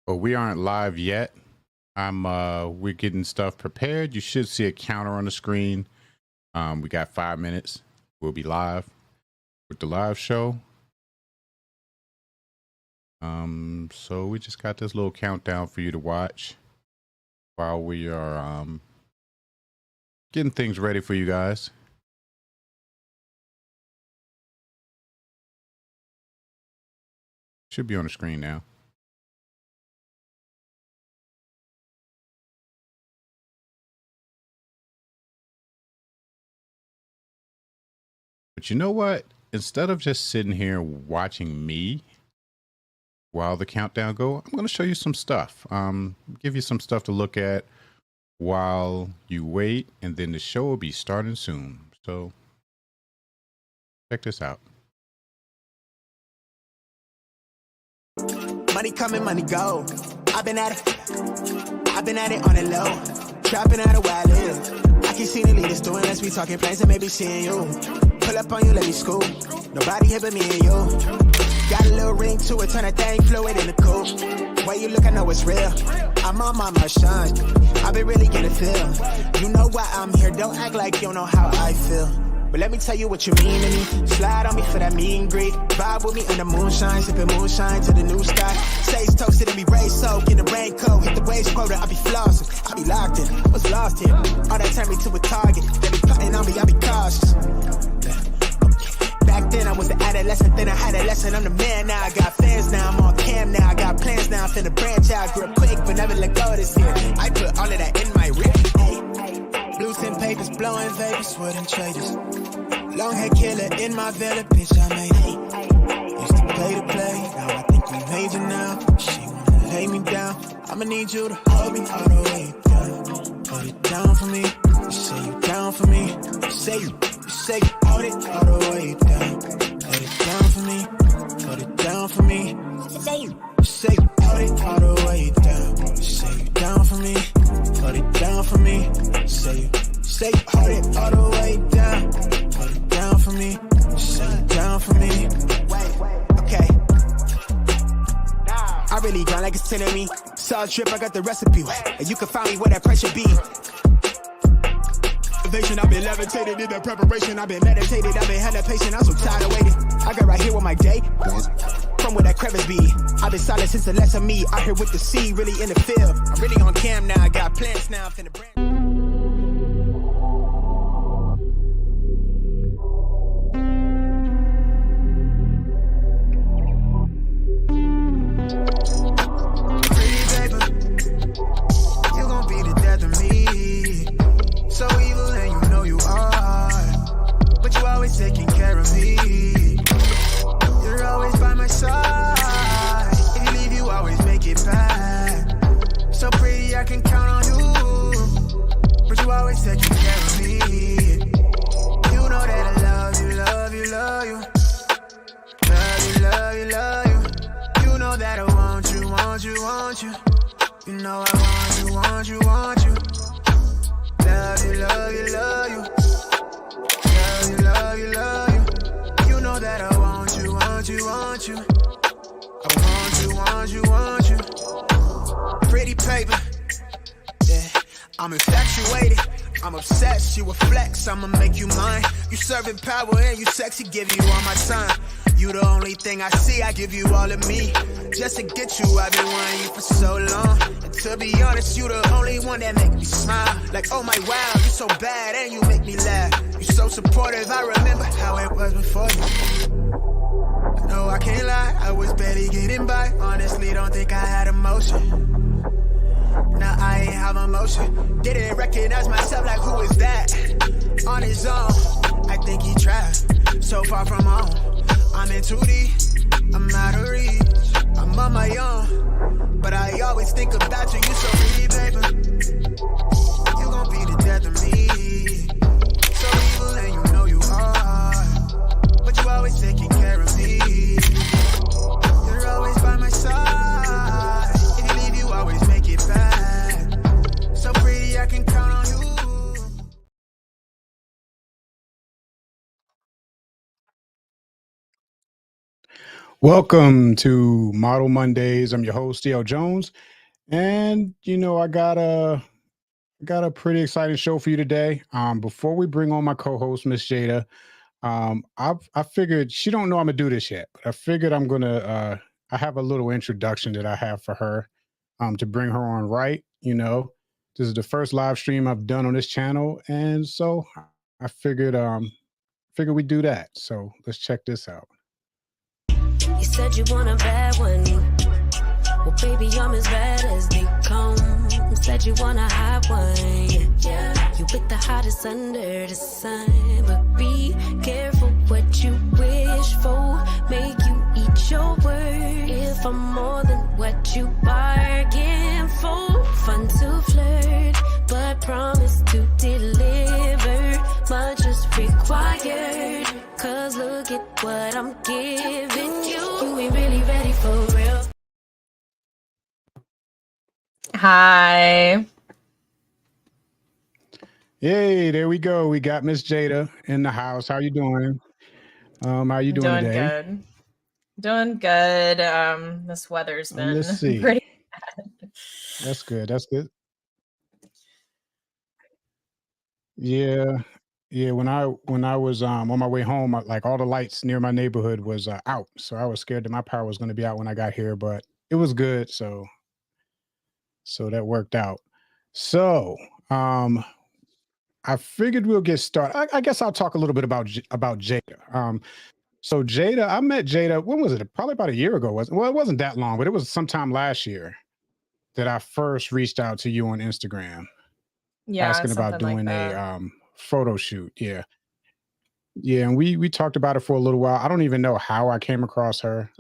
But we aren't live yet. We're getting stuff prepared. You should see a counter on the screen. We got 5 minutes. We'll be live with the live show. So we just got this little countdown for you to watch while we are getting things ready for you guys. Should be on the screen now. But you know what? Instead of just sitting here watching me while the countdown go, I'm going to show you some stuff. Give you some stuff to look at while you wait, and then the show will be starting soon. So check this out. Money coming, money go. I've been at it on the low. Trapping out a while live. I keep seeing the leaders doing less. We talking plans and maybe seeing you. Pull up on you, let me scoop. Nobody here but me and you. Got a little ring to it, turn that thing fluid in the coupe. Way you look, I know it's real. I'm on my shine. I've been really getting feel. You know why I'm here, don't act like you don't know how I feel. But let me tell you what you mean to me. Slide on me for that meet and greet. Vibe with me in the moonshine, sipping moonshine to the new sky. Sage toasted and be raised soaked in the raincoat. Hit the waves quota, I be flossing. I be locked in, I was lost here. All that turned me to a target. They be putting on me, I be cautious. Back then I was the adolescent, then I had a lesson. I'm the man now, I got fans now, I'm on cam now. I got plans now, I'm finna branch out. Grew up quick, but never let go this year. I put all of that in my rip. Blue tin papers, blowing vapors, wouldn't trade us. Long hair killer in my villa, bitch, I made it. Used to play the play, now I think we major now. She wanna lay me down, I'ma need you to hold me all the way down. Hold it down for me, you say you down for me. You say you hold it all the way down. Hold it down for me, hold it down for me. You say you hold it all the way down. You say you down for me, hold it down for me. Say you hold it all the way down. Hold it down for me. Say you down for me. Wait, okay. I really grind like it's 10 of me. Saw a trip, I got the recipe. And you can find me where that pressure be. I've been levitated in the preparation. I've been meditated, I've been hella patient. I'm so tired of waiting. I got right here with my day. From where that crevice be. I've been silent since the less of me. Out here with the sea, really in the field. I'm really on cam now. I got plans now. I'm finna brand. So evil and you know you are, but you always taking care of me. You're always by my side. If you leave, you always make it back. So pretty, I can count on you, but you always taking care of me. You know that I love you, love you, love you. Love you, love you, love you. You know that I want you, want you, want you. You know I want you, want you, want you. Love you, love you, love you. Love you, love you, love you. You know that I want you, want you, want you. I want you, want you, want you. Pretty paper, yeah. I'm infatuated, I'm obsessed. You a flex, I'ma make you mine. You serving power and you sexy, give you all my time. You the only thing I see, I give you all of me. Just to get you, I've been wanting you for so long. And to be honest, you the only one that make me smile. Like, oh my wow, you so bad and you make me laugh. You so supportive, I remember how it was before you. No, I can't lie, I was barely getting by. Honestly, don't think I had emotion. Now I ain't have emotion. Didn't recognize myself, like who is that? On his own, I think he tried. So far from home, I'm in too deep, I'm out of reach. I'm on my own, but I always think about you. You so pretty, baby. You gon' be the death of me. So evil and you know you are, but you always taking care of me. You're always by my side. If you leave, you always make it back. So pretty, I can count on you. Welcome to Model Mondays. I'm your host, D.L. Jones, and I got a pretty exciting show for you today. Before we bring on my co-host, Miss Jada, I figured she don't know I'm gonna do this yet, but I figured I'm gonna I have a little introduction that I have for her, to bring her on right. This is the first live stream I've done on this channel, and so I figured we do that. So let's check this out. You said you want a bad one. Well, baby, I'm as bad as they come. Said you want a hot one. Yeah, you with the hottest under the sun. But be careful what you wish for. Make you eat your words. If I'm more than what you bargain for. Fun to flirt, but promise to deliver. Much is required. Cause look at what I'm giving you. You ain't really ready for real. Hi. Yay, there we go. We got Miss Jada in the house. How you doing? How you doing today? Good. Doing good. This weather's been Let's see. pretty bad. That's good. That's good. Yeah. Yeah, when I was on my way home, like all the lights near my neighborhood was out. So I was scared that my power was going to be out when I got here, but it was good, so that worked out. So, I figured we'll get started. I guess I'll talk a little bit about Jada. So Jada, I met Jada, when was it? Probably about a year ago. Well, it wasn't that long, but it was sometime last year that I first reached out to you on Instagram Yeah, asking about something like doing a that. photo shoot. Yeah. Yeah, and we talked about it for a little while. I don't even know how I came across her.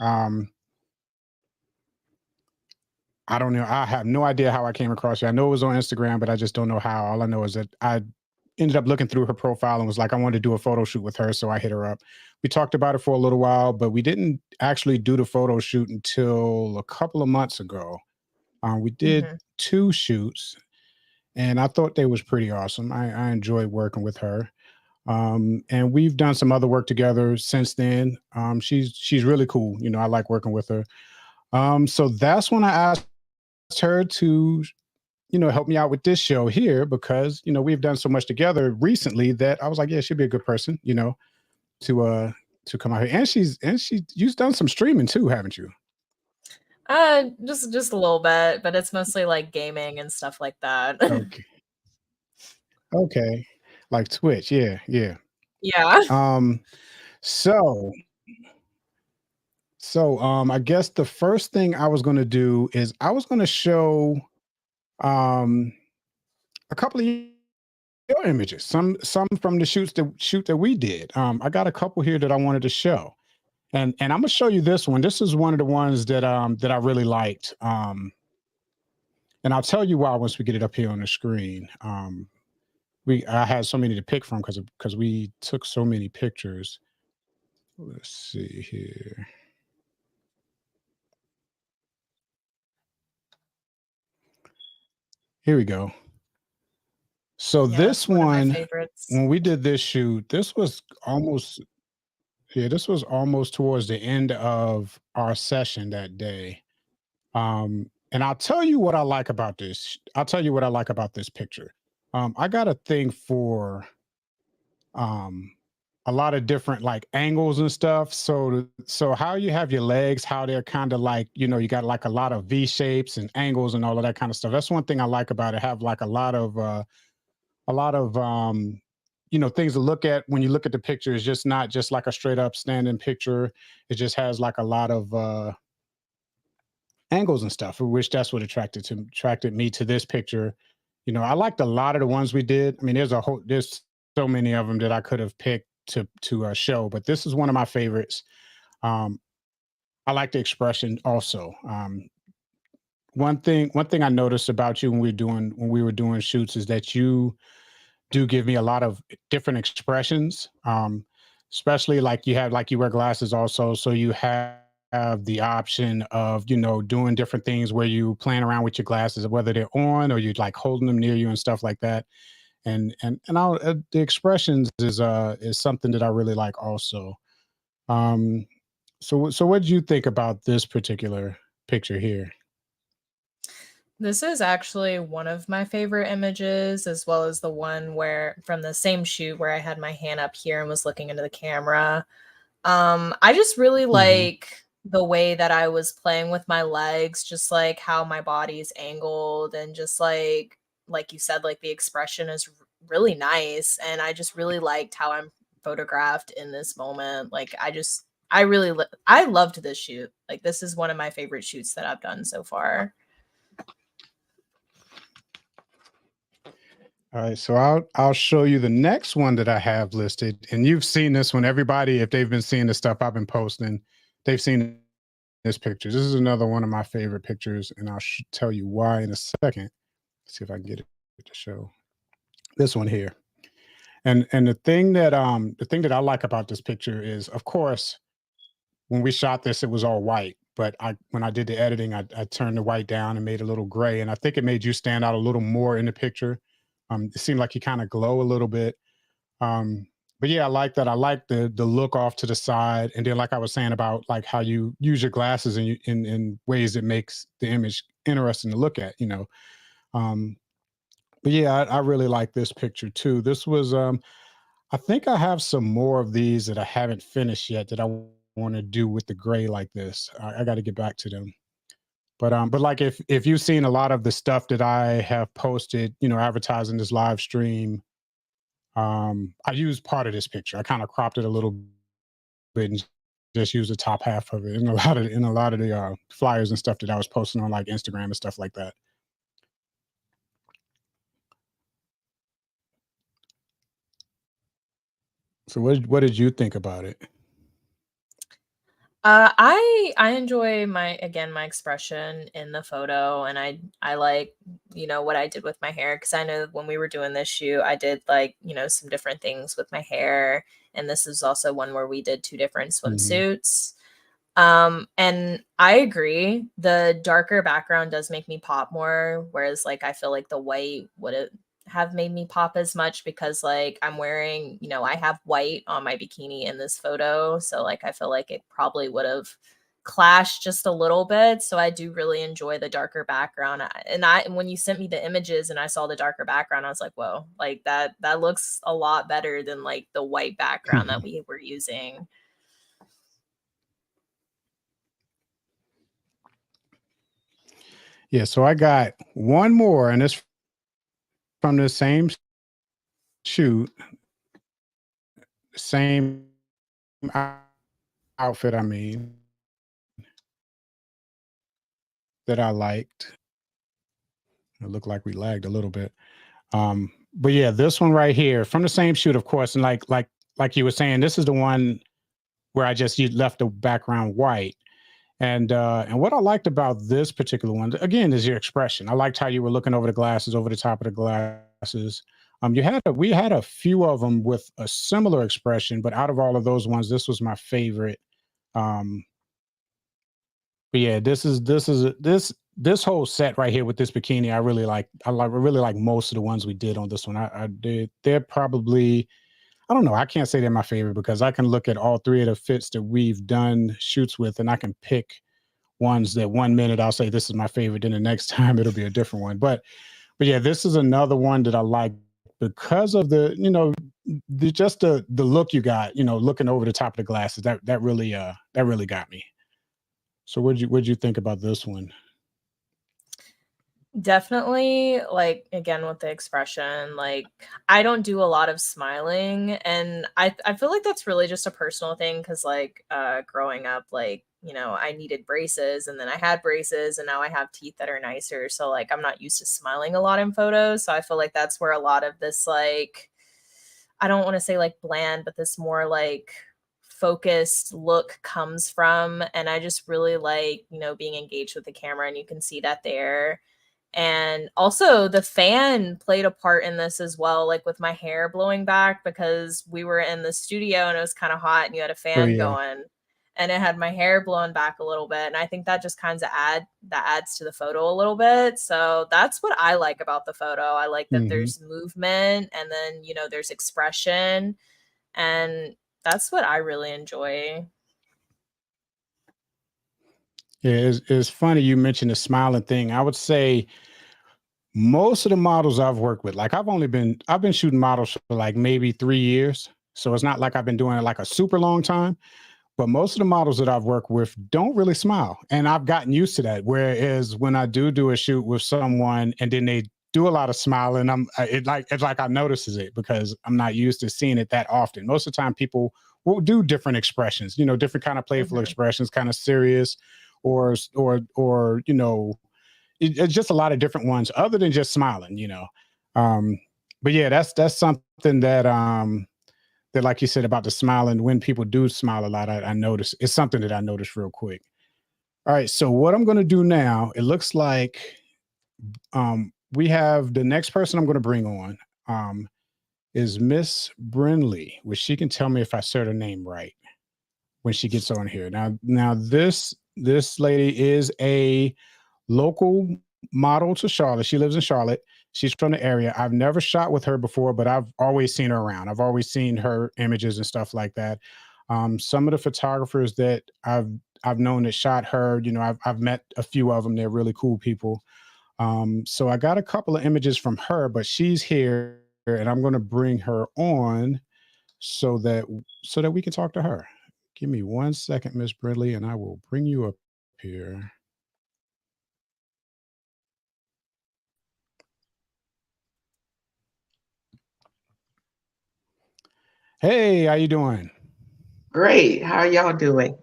I don't know. I have no idea how I came across her. I know it was on Instagram, but I just don't know how. All I know is that I ended up looking through her profile and was like, I wanted to do a photo shoot with her. So I hit her up. We talked about it for a little while, but we didn't actually do the photo shoot until a couple of months ago. We did hmm two shoots, and I thought they was pretty awesome. I enjoyed working with her. And we've done some other work together since then. She's really cool. I like working with her. So that's when I asked her to help me out with this show here because we've done so much together recently that I was like, yeah, she'd be a good person, to to come out here. And you've done some streaming too, haven't you? Just a little bit, but it's mostly like gaming and stuff like that. Okay. Okay. Like Twitch, yeah, yeah. Yeah. Um, so I guess the first thing I was gonna do is I was gonna show um a couple of your images, some from the shoot that we did. I got a couple here that I wanted to show. And I'm gonna show you this one. This is one of the ones that I really liked. And I'll tell you why once we get it up here on the screen. I had so many to pick from because we took so many pictures. Let's see here. Here we go. So Yeah, this it's one of my one, favorites. when we did this shoot, this was almost towards the end of our session that day. And I'll tell you what I like about this. I'll tell you what I like about this picture. I got a thing for um a lot of different like angles and stuff. So how you have your legs, how they're kind of like, you got like a lot of V shapes and angles and all of that kind of stuff. That's one thing I like about it. Have like a lot of things to look at when you look at the picture. Is just not just like a straight up standing picture. It just has like a lot of angles and stuff, which that's what attracted me to this picture. I liked a lot of the ones we did. I mean, there's so many of them that I could have picked to show, but this is one of my favorites. Um, I like the expression also. One thing I noticed about you when we were doing shoots is that you do give me a lot of different expressions. Especially like you wear glasses also, so you have the option of doing different things where you playing around with your glasses, whether they're on or you like holding them near you and stuff like that. The expressions is something that I really like also. Um, So what did you think about this particular picture here? This is actually one of my favorite images, as well as the one where from the same shoot where I had my hand up here and was looking into the camera. I just really Mhm. like the way that I was playing with my legs, just like how my body's angled and just like you said, like the expression is really nice. And I just really liked how I'm photographed in this moment. Like I loved this shoot. Like this is one of my favorite shoots that I've done so far. All right, so I'll show you the next one that I have listed, and you've seen this one. Everybody, if they've been seeing the stuff I've been posting, they've seen this picture. This is another one of my favorite pictures, and I'll tell you why in a second. See if I can get it to show this one here. And the thing that I like about this picture is, of course, when we shot this, it was all white. But when I did the editing, I turned the white down and made it a little gray, and I think it made you stand out a little more in the picture. It seemed like you kind of glow a little bit. Um, but yeah, I like that. I like the look off to the side, and then like I was saying about like how you use your glasses in ways that makes the image interesting to look at. Um, but yeah, I really like this picture too. This was I think I have some more of these that I haven't finished yet that I want to do with the gray like this. I got to get back to them. But like if you've seen a lot of the stuff that I have posted, advertising this live stream, I used part of this picture. I kind of cropped it a little bit and just used the top half of it in a lot of the flyers and stuff that I was posting on like Instagram and stuff like that. So what did you think about it? I enjoy my expression in the photo, and I like what I did with my hair because I know when we were doing this shoot, I did like some different things with my hair, and this is also one where we did two different Hmm. swimsuits. And I agree. The darker background does make me pop more, whereas like I feel like the white wouldn't have made me pop as much because like I'm wearing, I have white on my bikini in this photo. So like I feel like it probably would have clashed just a little bit. So I do really enjoy the darker background. And when you sent me the images and I saw the darker background, I was like, whoa, like that looks a lot better than like the white background that we were using. Yeah, so I got one more, and it's from the same shoot, same outfit. I mean, that I liked. It looked like we lagged a little bit. But yeah, this one right here from the same shoot, of course, and like you were saying, this is the one where you left the background white. And what I liked about this particular one, again, is your expression. I liked how you were looking over the glasses, over the top of the glasses. We had a few of them with a similar expression, but out of all of those ones, this was my favorite. Um, but yeah, this whole set right here with this bikini, I really like. I really like most of the ones we did on this one. I did. They're probably, I don't know. I can't say they're my favorite because I can look at all three of the fits that we've done shoots with, and I can pick ones that one minute I'll say this is my favorite, then the next time it'll be a different one. But yeah, this is another one that I like because of the look you got, looking over the top of the glasses. That really got me. So what'd you think about this one? Definitely, like, again, with the expression, like, I don't do a lot of smiling, and I feel like that's really just a personal thing because, like, growing up, like, I needed braces, and then I had braces, and now I have teeth that are nicer, so, like, I'm not used to smiling a lot in photos, so I feel like that's where a lot of this, like, I don't wanna say, like, bland, but this more, like, focused look comes from, and I just really like, being engaged with the camera, and you can see that there. And also the fan played a part in this as well, like with my hair blowing back because we were in the studio and it was kind of hot and you had a Oh fan yeah. going and it had my hair blown back a little bit. And I think that just kind of adds to the photo a little bit. So that's what I like about the photo. I like that Hmm. there's movement and then, there's expression. And that's what I really enjoy. Yeah, it's funny you mentioned the smiling thing. I would say most of the models I've worked with, like I've been shooting models for like maybe 3 years. So it's not like I've been doing it like a super long time. But most of the models that I've worked with don't really smile, and I've gotten used to that. Whereas when I do a shoot with someone and then they do a lot of smiling, it's like I notices it because I'm not used to seeing it that often. Most of the time, people will do different expressions, different kind of playful Mhm. expressions, kind of serious, or it's just a lot of different ones other than just smiling. Um, but yeah, that's something that, like you said about the smiling, when people do smile a lot, I notice it's something that I notice real quick. All right, so what I'm going to do now, it looks like we have the next person I'm going to bring on is Miss Brinley, which she can tell me if I said her name right when she gets on here. Now this lady is a local model to Charlotte. She lives in Charlotte. She's from the area. I've never shot with her before, but I've always seen her around. I've always seen her images and stuff like that. Some of the photographers that I've known that shot her, I've met a few of them. They're really cool people. So I got a couple of images from her, but she's here, and I'm going to bring her on so that we can talk to her. Give me 1 second, Miss Bradley, and I will bring you up here. Hey, how you doing? Great. How are y'all doing?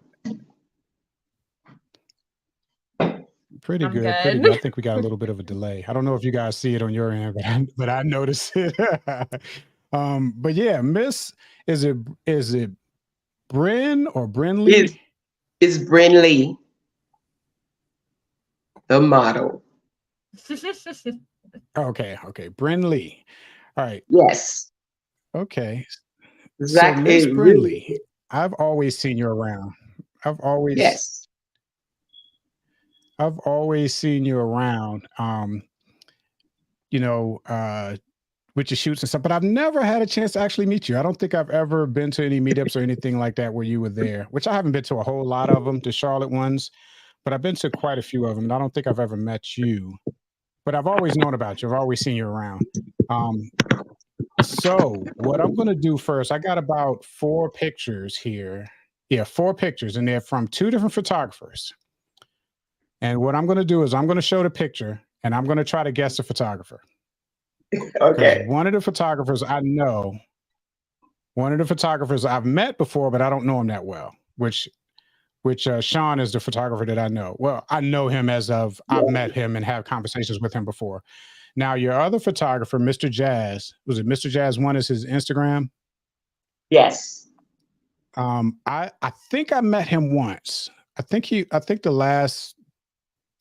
Pretty I'm good, pretty good. good. I think we got a little bit of a delay. I don't know if you guys see it on your end, but I noticed it. But yeah, Miss, is it Bryn or It's Brinley? it's Brinley, the model. Okay, okay, Brinley. All right, Yes. okay. So Exactly. Miss It really Brinley, I've always seen you around. I've always yes. I've always seen you around. You know, with your shoots and stuff, but I've never had a chance to actually meet you. I don't think I've ever been to any meetups or anything like that where you were there, which I haven't been to a whole lot of them, the Charlotte ones, but I've been to quite a few of them. And I don't think I've ever met you, but I've always known about you. I've always seen you around. Um, so what I'm going to do first, I got about 4 pictures here. Yeah, 4 pictures, and they're from 2 different photographers. And what I'm going to do is I'm going to show the picture and I'm going to try to guess the photographer. Because Okay. one of the photographers I've met before, but I don't know him that well. Which Sean is the photographer that I know. Well, I know him as of I've met him and have conversations with him before. Now, your other photographer, Mr. Jazz, was it Mr. Jazz? One is his Instagram. Yes. I think I met him once. I think the last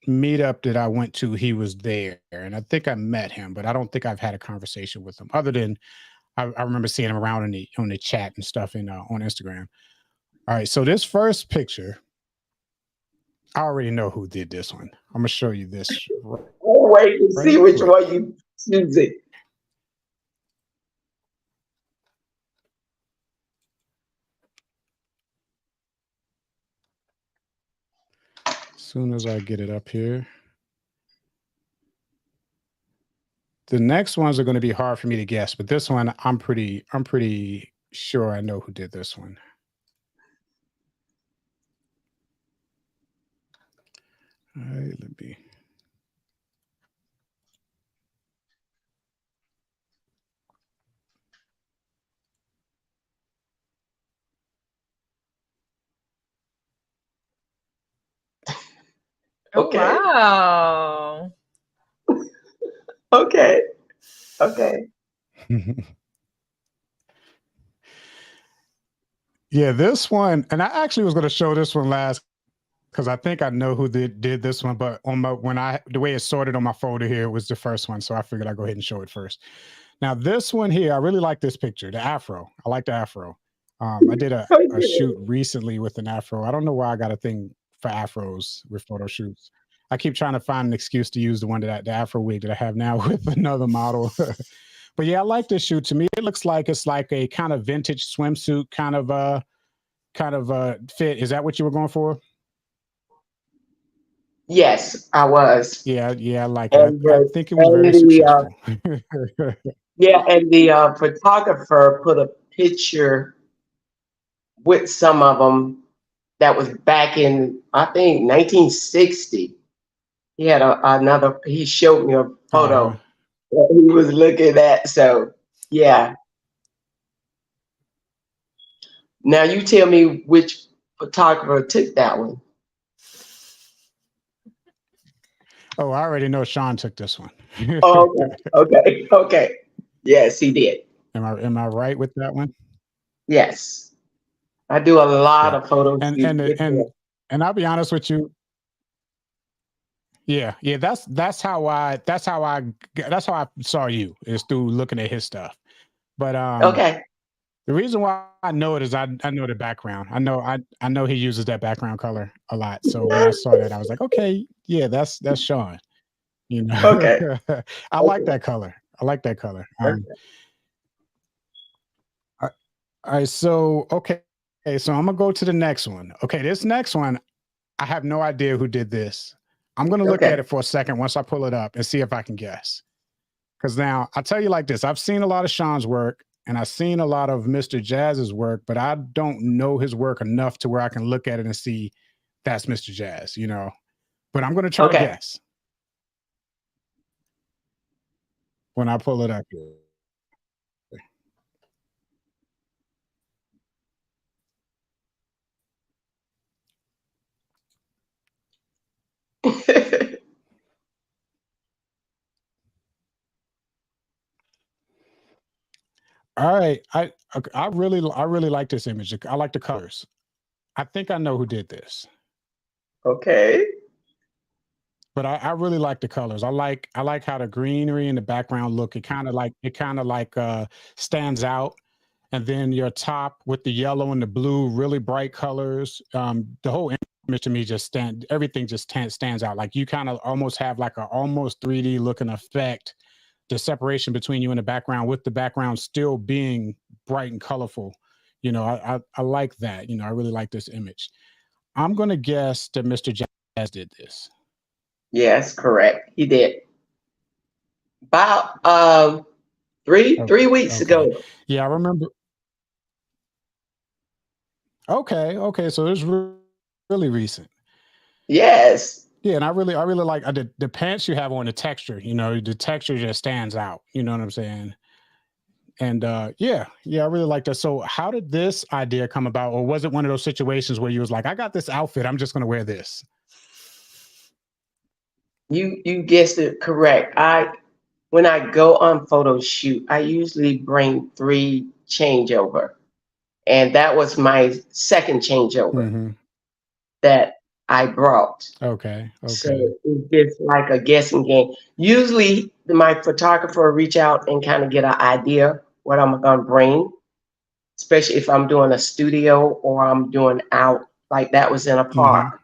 meetup that I went to, he was there, and I think I met him, but I don't think I've had a conversation with him other than I remember seeing him around on the chat and stuff on Instagram. All right, so this first picture, I already know who did this one. I'm gonna show you this We'll wait and see right which quick. one you choosing. As soon as I get it up here. The next ones are going to be hard for me to guess, but this one I'm pretty sure I know who did this one. All right, let me. Oh Okay. wow. Okay. Okay. Yeah, this one, and I actually was going to show this one last because I think I know who did this one, but on my the way it's sorted on my folder here was the first one, so I figured I'd go ahead and show it first. Now, this one here, I really like this picture, the afro. I like the afro. I did a Okay. shoot recently with an afro. I don't know why I got a thing for afros with photo shoots. I keep trying to find an excuse to use the afro wig that I have now with another model. But yeah, I like this shoot. To me, it looks like it's like a kind of vintage swimsuit kind of fit. Is that what you were going for? Yes, I was. Yeah, I like it. And I the think it was and very the successful. yeah, and the photographer put a picture with some of them that was back in, I think, 1960. He had another. He showed me a Uh-huh. photo that he was looking at. So yeah. Now you tell me which photographer took that one. Oh, I already know Sean took this one. Oh, okay, okay. Yes, he did. Am I right with that one? Yes, I do a lot Okay. of photo And shoots and with and him. and I'll be honest with you. Yeah. That's how I saw you is through looking at his stuff. But Okay, the reason why I know it is I know the background. I know he uses that background color a lot. So when I saw that, I was like, okay, yeah, that's Sean. You know, okay, I like okay, that color. I like that color. okay, All right, so okay, so I'm gonna go to the next one. Okay, this next one, I have no idea who did this. I'm gonna look at okay, it for a second once I pull it up and see if I can guess. Because now I'll tell you like this: I've seen a lot of Sean's work and I've seen a lot of Mr. Jazz's work, but I don't know his work enough to where I can look at it and see that's Mr. Jazz. But I'm gonna try to okay. guess when I pull it up here. All right, I really like this image. I like the colors. I think I know who did this, Okay. but I really like the colors. I like how the greenery in the background look. It kind of like stands out, and then your top with the yellow and the blue, really bright colors. The whole image to me everything just stands out. Like you kind of almost have like a almost 3D looking effect. The separation between you and the background, with the background still being bright and colorful. I like that. I really like this image. I'm gonna guess that Mr. Jazz did this. Yes, correct. He did. About three Okay. weeks Okay. ago. Yeah, I remember. Okay. Okay. So it's really recent. Yes. Yeah, and I really like the pants you have on, the texture. The texture just stands out. You know what I'm saying? And yeah, I really like that. So, how did this idea come about, or was it one of those situations where you was like, I got this outfit, I'm just gonna wear this? You guessed it correct. When I go on photo shoot, I usually bring three changeover. And that was my second changeover Hmm. that I brought. Okay. So Okay. it's just like a guessing game. Usually my photographer reach out and kind of get an idea what I'm gonna bring, especially if I'm doing a studio or I'm doing out like that was in a Hmm. park.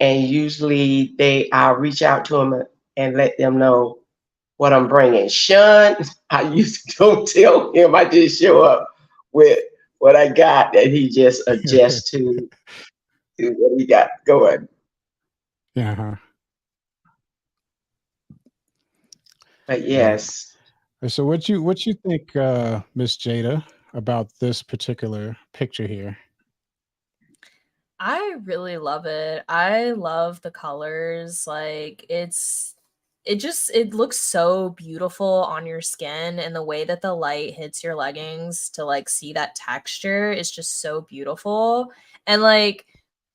And usually I'll reach out to them and let them know what I'm bringing. Sean, I usually don't tell him. I just show up with what I got that he just adjusts to what he got going. Uh-huh. But Yeah. yes, So what you think, Miss Jada, about this particular picture here? I really love it. I love the colors. Like it looks so beautiful on your skin, and the way that the light hits your leggings to like see that texture is just so beautiful. And like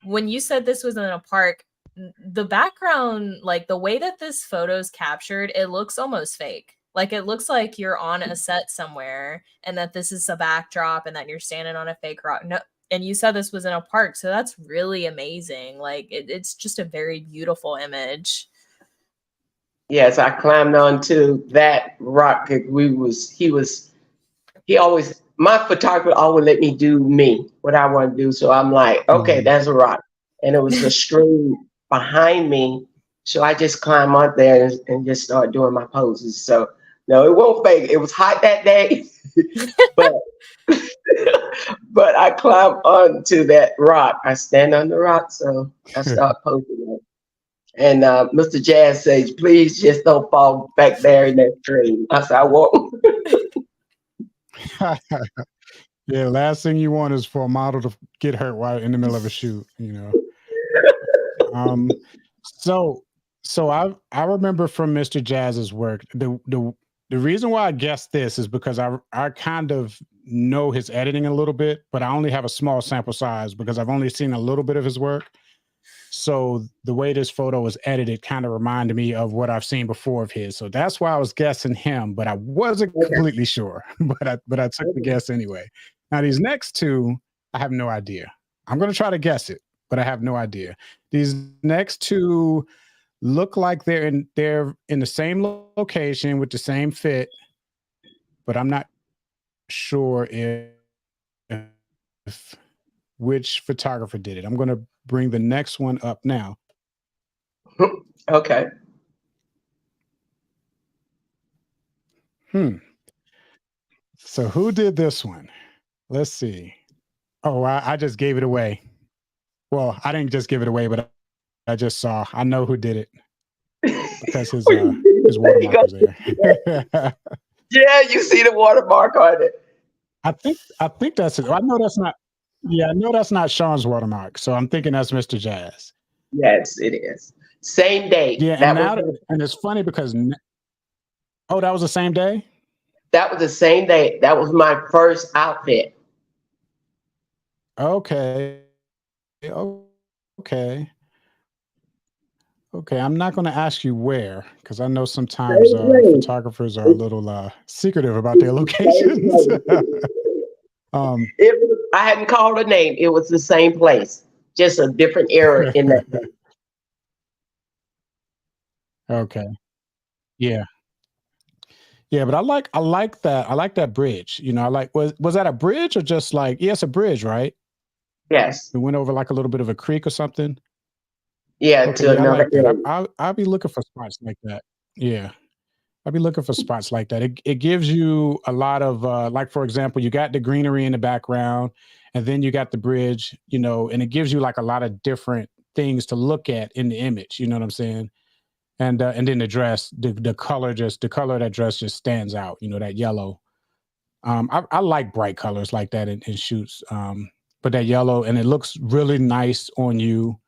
when you said this was in a park, the background, like the way that this photo's captured, it looks almost fake. Like it looks like you're on a set somewhere and that this is a backdrop and that you're standing on a fake rock. No, and you said this was in a park, so that's really amazing. Like it's just a very beautiful image. yes, I climbed onto that rock. He always, my photographer always let me do me, what I want to do. So I'm like, okay, Mhm. that's a rock. And it was a stream behind me. So I just climb up there and just start doing my poses. So no, it won't fake. It was hot that day, but but I climb onto that rock. I stand on the rock, so I start posing it. And Mr. Jazz says, please just don't fall back there in that stream. I said, I won't. Yeah, last thing you want is for a model to get hurt while in the middle of a shoot, you know. Um, so I remember from Mr. Jazz's work, the reason why I guessed this is because I kind of know his editing a little bit, but I only have a small sample size because I've only seen a little bit of his work. So the way this photo was edited kind of reminded me of what I've seen before of his. So that's why I was guessing him, but I wasn't completely sure. But I took the guess anyway. Now these next two, I have no idea. I'm gonna try to guess it, but I have no idea. These next two look like they're in the same location with the same fit, but I'm not sure if which photographer did it. I'm gonna bring the next one up now. Okay. So who did this one? Let's see. Oh, I just gave it away. Well, I didn't just give it away, but I just saw. I know who did it because his watermark was there. Yeah, you see the watermark on it. I think that's it. I know that's not. Yeah, I know that's not Sean's watermark. So I'm thinking that's Mr. Jazz. Yes, it is. Same day. Yeah, and it's funny because oh, that was the same day. That was the same day. That was my first outfit. Okay. Okay. I'm not going to ask you where because I know sometimes photographers are a little secretive about their locations. I hadn't called a name. It was the same place, just a different era in that. Okay. Yeah. Yeah, but I like that. I like that bridge. You know, I like was that a bridge or just like it's a bridge, right? Yes. It went over like a little bit of a creek or something. Yeah, Okay, to yeah, I another like that. area. I'll be looking for spots like that. Yeah. I'll be looking for spots like that. It gives you a lot of like for example, you got the greenery in the background and then you got the bridge, you know, and it gives you like a lot of different things to look at in the image, you know what I'm saying? And then the dress, the color of that dress just stands out, you know, that yellow. I like bright colors like that in shoots. But that yellow and it looks really nice on you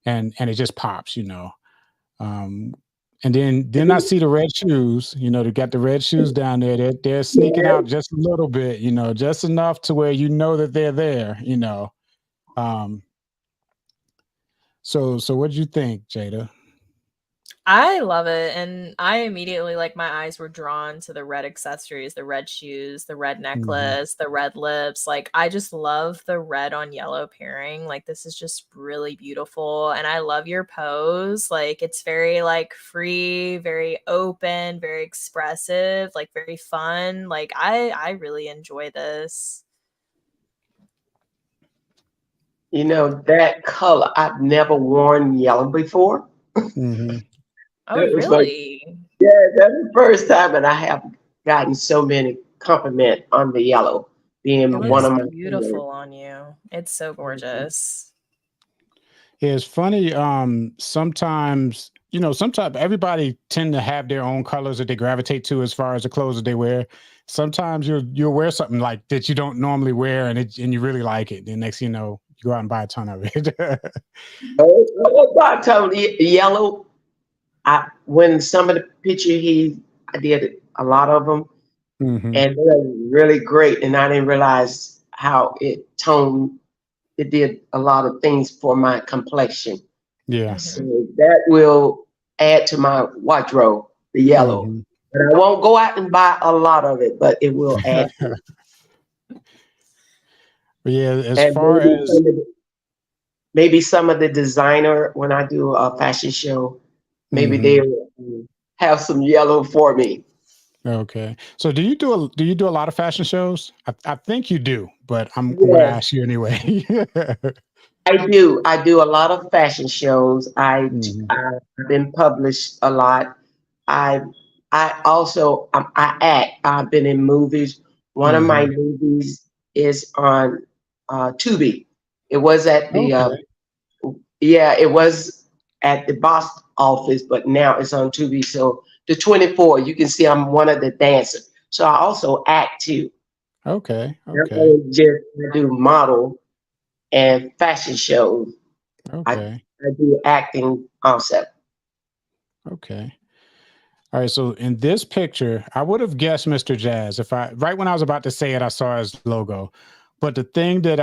and it just pops, you know. And then I see the red shoes, you know, they got the red shoes down there. They're sneaking out just a little bit, you know, just enough to where you know that they're there, you know. So what did you think, Jada? I love it. And I immediately, like, my eyes were drawn to the red accessories, the red shoes, the red necklace, the red lips. Like, I just love the red on yellow pairing. Like, this is just really beautiful. And I love your pose. Like, it's very, like, free, very open, very expressive, like, very fun. Like, I really enjoy this. You know, that color, I've never worn yellow before. Oh, That was like, really? yeah, that's the first time that I have gotten so many compliment on the yellow being It one looks of my colors. beautiful on you. It's so gorgeous. Yeah, it's funny. Sometimes, you know, sometimes everybody tend to have their own colors that they gravitate to as far as the clothes that they wear. Sometimes you'll wear something like that you don't normally wear and you really like it. The next thing you know, you go out and buy a ton of it. I told you, yellow. When some of the picture I did a lot of them, hmm and they're really great. And I didn't realize how it toned. It did a lot of things for my complexion. Yeah. So that will add to my wardrobe, the yellow. hmm But I won't go out and buy a lot of it, but it will add. But yeah, as And far as maybe some of the designer when I do a fashion show, maybe mhm. they will have some yellow for me. Okay. So do you do a lot of fashion shows? I think you do, but I'm going to Yes, ask you anyway. I do. I do a lot of fashion shows. hmm I've been published a lot. I I also I act. I've been in movies. One of my hmm movies is on Tubi. It was at the Okay. yeah. It was at the box office, but now it's on Tubi. So the 24, you can see I'm one of the dancers. So I also act too. Okay. I Okay. do model and fashion shows. I, Okay. I do acting also. Okay. All right. So in this picture, I would have guessed Mr. Jazz if I right when I was about to say it, I saw his logo. But the thing that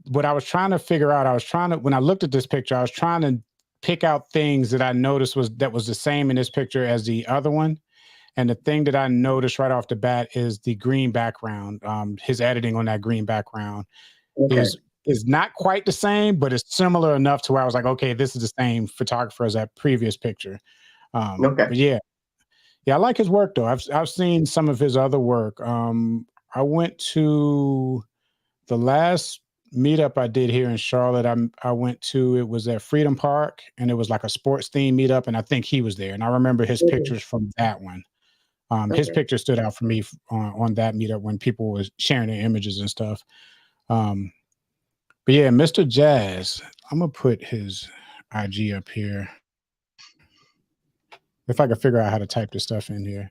what I was trying to figure out, I was trying to when I looked at this picture, I was trying to pick out things that I noticed was the same in this picture as the other one. And the thing that I noticed right off the bat is the green background. His editing on that green background Okay. is not quite the same, but it's similar enough to where I was like, okay, this is the same photographer as that previous picture. Okay. But yeah, yeah, I like his work though. I've seen some of his other work. I went to the last meetup I did here in Charlotte. I went to it was at Freedom Park, and it was like a sports theme meetup, and I think he was there. And I remember his Okay. pictures from that one. His Okay. picture stood out for me on that meetup when people was sharing their images and stuff. Um, but yeah, Mr. Jazz, I'm gonna put his IG up here if I can figure out how to type this stuff in here.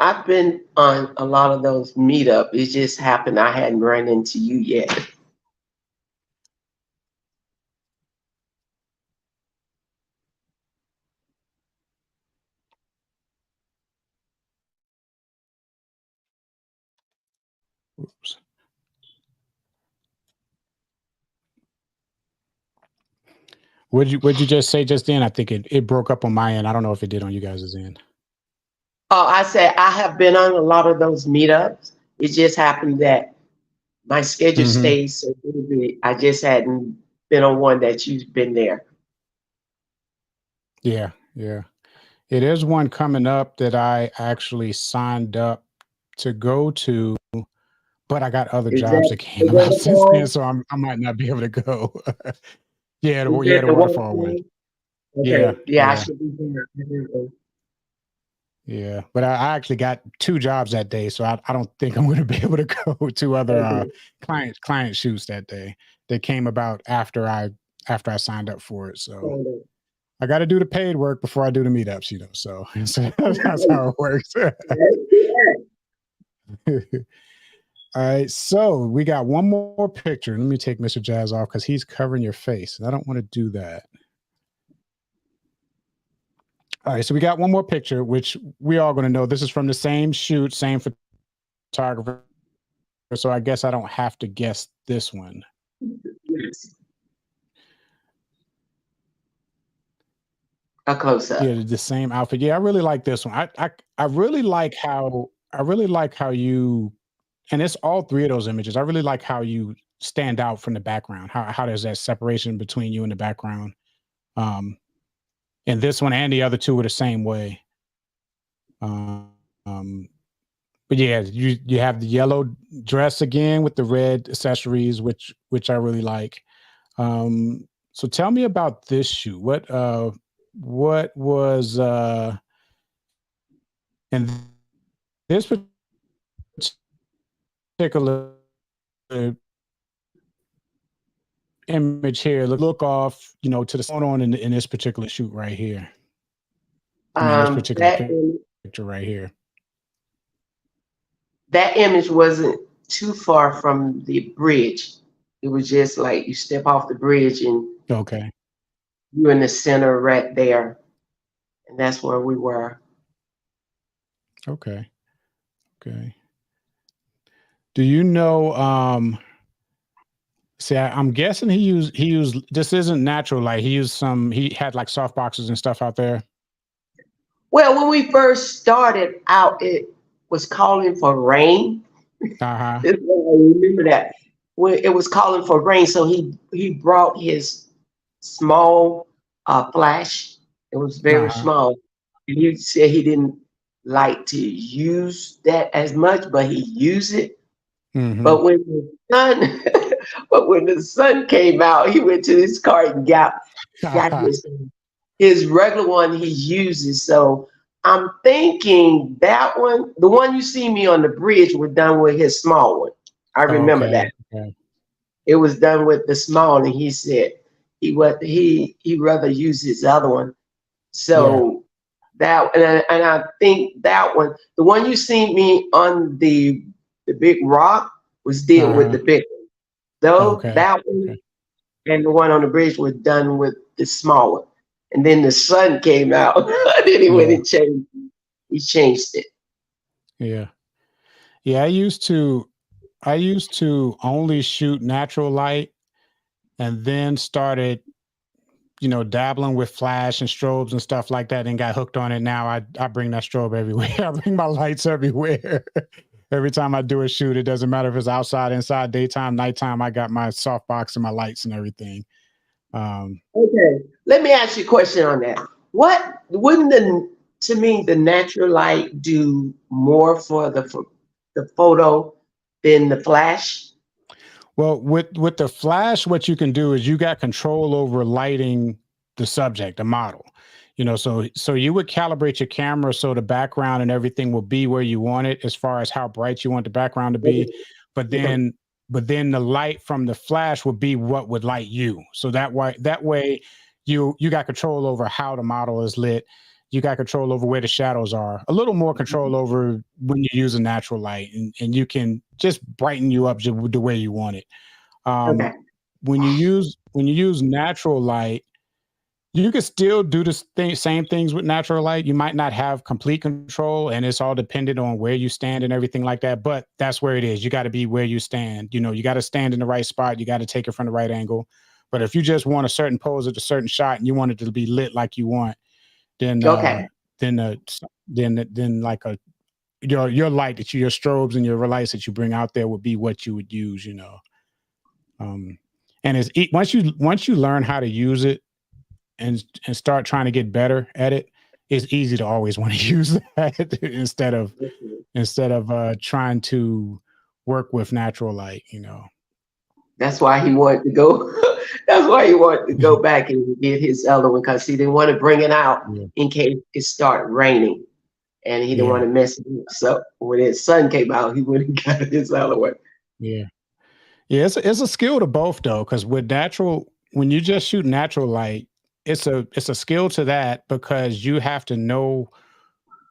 I've been on a lot of those meetup. It just happened I hadn't run into you yet. Oops. What'd you just say just then? I think it broke up on my end. I don't know if it did on you guys' end. Oh, I said I have been on a lot of those meetups. It just happened that my schedule Hmm. stays so busy. I just hadn't been on one that you've been there. Yeah, yeah. It is one coming up that I actually signed up to go to, but I got other Is jobs that that came the about since then, waterfall? so I might not be able to go. Yeah, Is yeah, that the the waterfall one. waterfall? Yeah, Okay, yeah, I yeah, should be there. yeah. But I actually got 2 jobs that day, so I don't think I'm gonna be able to go to other Okay. client shoots that day. They came about after I signed up for it. So Okay. I got to do the paid work before I do the meetups, you know. So, so that's how it works. All right, so we got one more picture. Let me take Mr. Jazz off because he's covering your face, and I don't want to do that. All right, so we got one more picture, which we all going to know this is from the same shoot, same photographer. So I guess I don't have to guess this one. Yes. A close Yeah, up. the same outfit. Yeah, I really like this one. I really like how you, and it's all 3 of those images. I really like how you stand out from the background. How there's that separation between you and the background. Um, and this one and the other 2 were the same way. Um, but yeah, you have the yellow dress again with the red accessories, which I really like. So tell me about this shoot. What was and this particular image here, look off, you know, to the going on in this particular shoot right here. I mean, this particular That picture right here. that image wasn't too far from the bridge. It was just like you step off the bridge and Okay. you're in the center right there. And that's where we were. Okay. Okay. Do you know? See, I'm guessing he used. This isn't natural light. He had like soft boxes and stuff out there. Well, when we first started out, it was calling for rain. Uh huh. This is what I remember that. When it was calling for rain, so he brought his small flash. It was Uh very huh. small. And he said he didn't like to use that as much, but he used it. Mm-hmm. But when the sun But when the sun came out, he went to his car and got his regular one he uses. So I'm thinking that one, the one you see me on the bridge, was done with his small one. I remember Okay. that. Okay. It was done with the small, and he said he rather use his other one. Yeah. So that and I think that one, the one you see me on the big rock, was did with Uh-huh. the big one. Though Okay. that one Okay. and the one on the bridge was done with the small one. And then the sun came out. Then he went Yeah. and changed. He changed it. Yeah. Yeah. I used to only shoot natural light and then started, dabbling with flash and strobes and stuff like that and got hooked on it. Now I bring that strobe everywhere. I bring my lights everywhere. Every time I do a shoot, it doesn't matter if it's outside, inside, daytime, nighttime. I got my softbox and my lights and everything. Um, Okay. Let me ask you a question on that. What wouldn't to me the natural light do more for the photo than the flash? well, with the flash, what you can do is you got control over lighting the subject, the model. So you would calibrate your camera so the background and everything will be where you want it as far as how bright you want the background to be. But Okay. then but then the light from the flash would be what would light you. So that way you got control over how the model is lit. You got control over where the shadows are. A little more control over when you use a natural light, and you can just brighten you up the way you want it. Okay. Um, when you use natural light, you can still do the same things with natural light. You might not have complete control, and it's all dependent on where you stand and everything like that. But that's where it is. You got to be where you stand. You got to stand in the right spot. You got to take it from the right angle. But if you just want a certain pose at a certain shot and you want it to be lit like you want, then Okay. then then like your light that your strobes and your lights that you bring out there would be what you would use. Um, and once you learn how to use it and start trying to get better at it, it's easy to always want to use that instead of trying to work with natural light. That's why he wanted to go. That's why he wanted to go back and get his other one, because he didn't want to bring it out Yeah. in case it started raining, and he didn't want Yeah. to mess it up. So when his sun came out, he went and got his other one. Yeah. Yeah, it's a skill to both though, because when you just shoot natural light, it's a skill to that because you have to know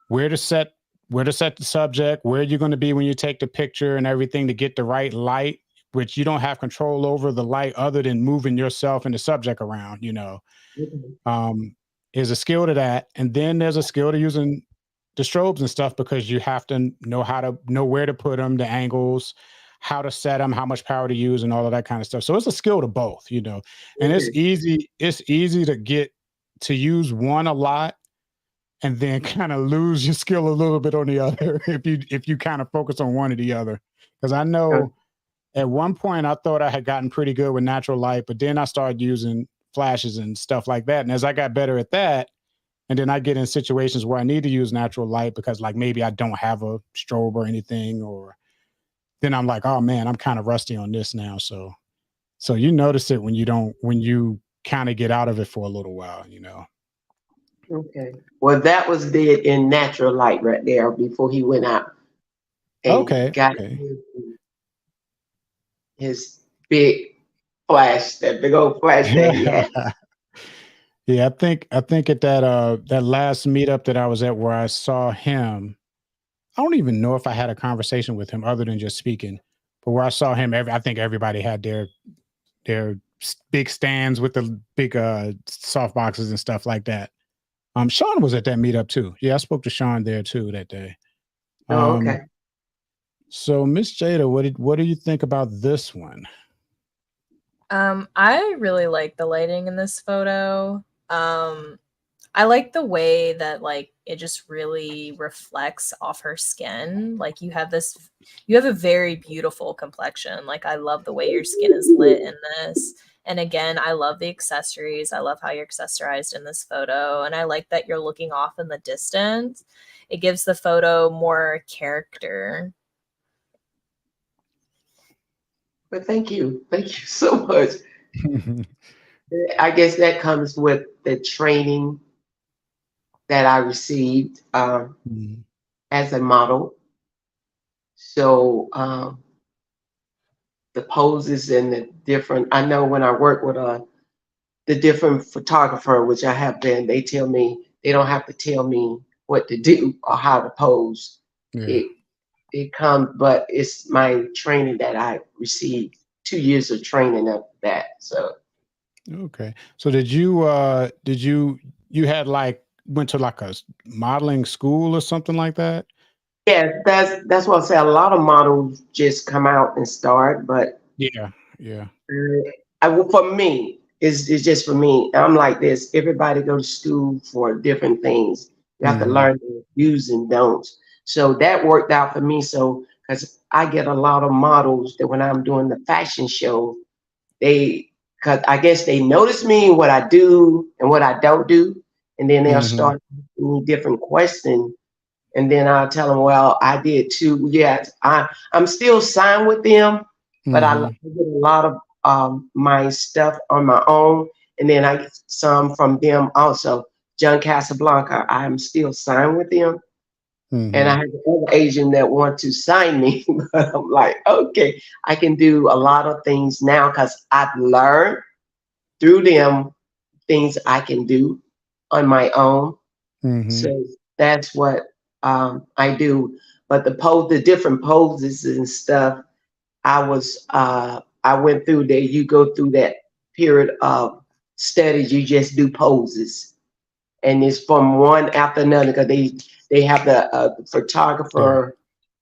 where to set where to set the subject, where you're going to be when you take the picture and everything to get the right light, which you don't have control over the light other than moving yourself and the subject around. Mhm. Um, is a skill to that. And then there's a skill to using the strobes and stuff because you have to know where to put them, the angles, how to set them, how much power to use, and all of that kind of stuff. So it's a skill to both. And it's Okay. easy. It's easy to get to use one a lot and then kind of lose your skill a little bit on the other if you kind of focus on one or the other. Because I Okay. know at one point I thought I had gotten pretty good with natural light, but then I started using flashes and stuff like that. And as I got better at that, and then I get in situations where I need to use natural light because like maybe I don't have a strobe or anything, or then I'm like, oh man, I'm kind of rusty on this now. So you notice it when you kind of get out of it for a little while. Okay. Well, that was did in natural light right there before he went out and Okay. got Okay. his big flash, that big old flash that he had. Yeah, I think at that last meetup that I was at where I saw him, I don't even know if I had a conversation with him other than just speaking. But where I saw him, I think everybody had their big stands with the big soft boxes and stuff like that. Sean was at that meetup too. Yeah, I spoke to Sean there too that day. Oh, okay. Um, so Miss Jada, what do you think about this one? I really like the lighting in this photo. I like the way that like it just really reflects off her skin. Like you have a very beautiful complexion. Like I love the way your skin is lit in this. And again, I love the accessories. I love how you're accessorized in this photo. And I like that you're looking off in the distance. It gives the photo more character. But thank you so much. I guess that comes with the training that I received Mhm. as a model. So the poses and the different. I know when I work with the different photographer, which I have been, they tell me they don't have to tell me what to do or how to pose. Yeah. It it comes, but it's my training that I received. 2 years of training of that. So Okay. So did you had like went to like a modeling school or something like that? yeah, that's what I say. A lot of models just come out and start, but Yeah. Yeah. for me, it's just for me. I'm like this. Everybody go to school for different things. You have to Hmm. learn the do's and don'ts. So that worked out for me. So because I get a lot of models that when I'm doing the fashion show, they because I guess they notice me what I do and what I don't do, and then they'll Hmm. start asking me different questions. And then I'll tell them, well, I did too. Yes, I'm still signed with them, but I Hmm. get a lot of my stuff on my own, and then I get some from them also. John Casablanca, I'm still signed with them, and I Hmm. have another agent that want to sign me, but I'm like, okay, I can do a lot of things now because I've learned through them things I can do on my own. Hmm. So that's what I do. But the different poses and stuff, I went through there. You go through that period of studies. You just do poses, and it's from one after another because they have the Yeah. photographer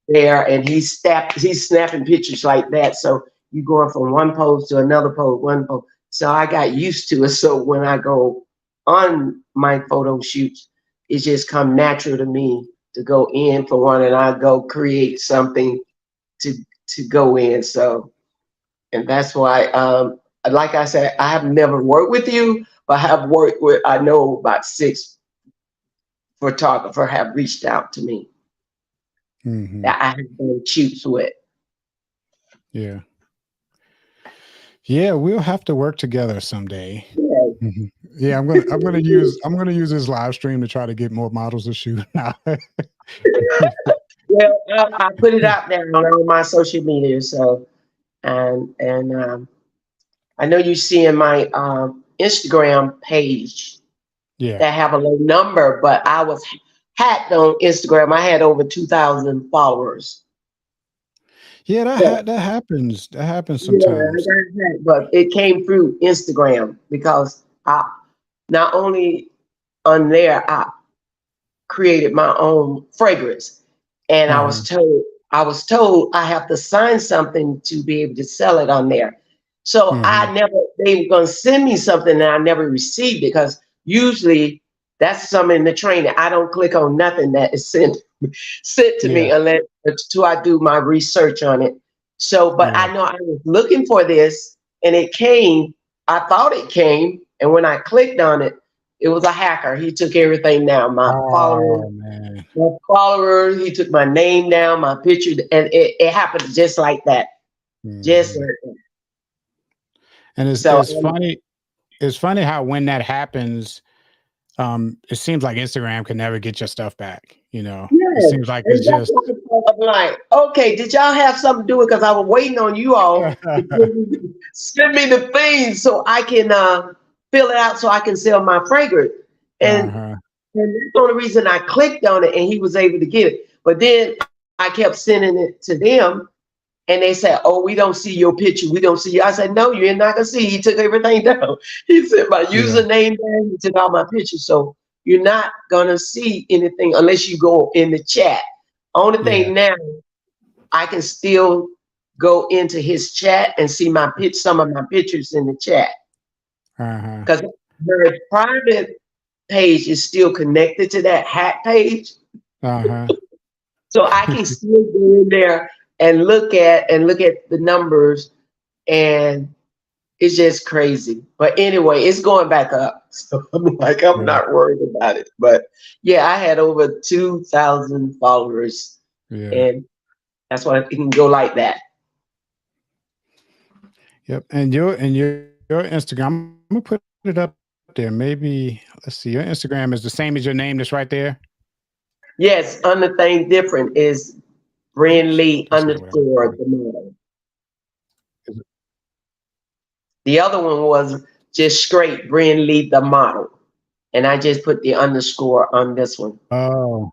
there, and he's snapping pictures like that. So you going from one pose to another pose, one pose. So I got used to it. So when I go on my photo shoots, it just come natural to me to go in for one, and I go create something to to go in. So and that's why, like I said, I have never worked with you, but I have worked with. I know about 6 photographers have reached out to me Hmm. that I have done shoots with. Yeah. Yeah, we'll have to work together someday. Yeah. Mhm. Yeah, I'm gonna use this live stream to try to get more models to shoot now. Well, I put it out there on all my social media. So, and I know you see in my Instagram page Yeah. that have a low number, but I was hacked on Instagram. I had over 2,000 followers. Yeah, But that happens. That happens yeah, I sometimes. got hacked, but it came through Instagram because I not only on there I created my own fragrance. And Uh-huh. I was told I have to sign something to be able to sell it on there. So Mhm. they were gonna send me something and I never received it because usually that's something in the training. I don't click on nothing that is sent to me Yeah. unless until I do my research on it. So, but Yeah. I know I was looking for this and it came. I thought it came, and when I clicked on it, it was a hacker. He took everything down. Oh, man. My followers. He took my name down, my picture, and it happened just like that. Just Mhm. like that. And So, it's funny how when that happens, it seems like Instagram can never get your stuff back, you know? It yeah. seems like And it's that's just why I'm like, okay, did y'all have something to do with it? Because I was waiting on you all to send me the things so I can fill it out so I can sell my fragrance. And Uh-huh. And that's the only reason I clicked on it and he was able to get it. But then I kept sending it to them and they said, oh, we don't see your picture. We don't see you. I said, no, you're not going to see. He took everything down. He said my Yeah. username down. He took all my pictures. So you're not going to see anything unless you go in the chat. Only Yeah. thing now, I can still go into his chat and see some of my pictures in the chat. Uh-huh. Because the private page is still connected to that hack page. Uh-huh. So I can still go in there and look at the numbers, and it's just crazy. But anyway, it's going back up. So I'm like, I'm Yeah. not worried about it. But yeah, I had over 2,000 followers, Yeah. and that's why it can go like that. Yep. And your Instagram, I'm gonna put it up there. Maybe let's see. Your Instagram is the same as your name that's right there. Yes, only thing different is Brand Oops, Lee that's not what I underscore wanted. the model. Is it- The other one was just straight Brand Lee the model. And I just put the underscore on this one. Oh,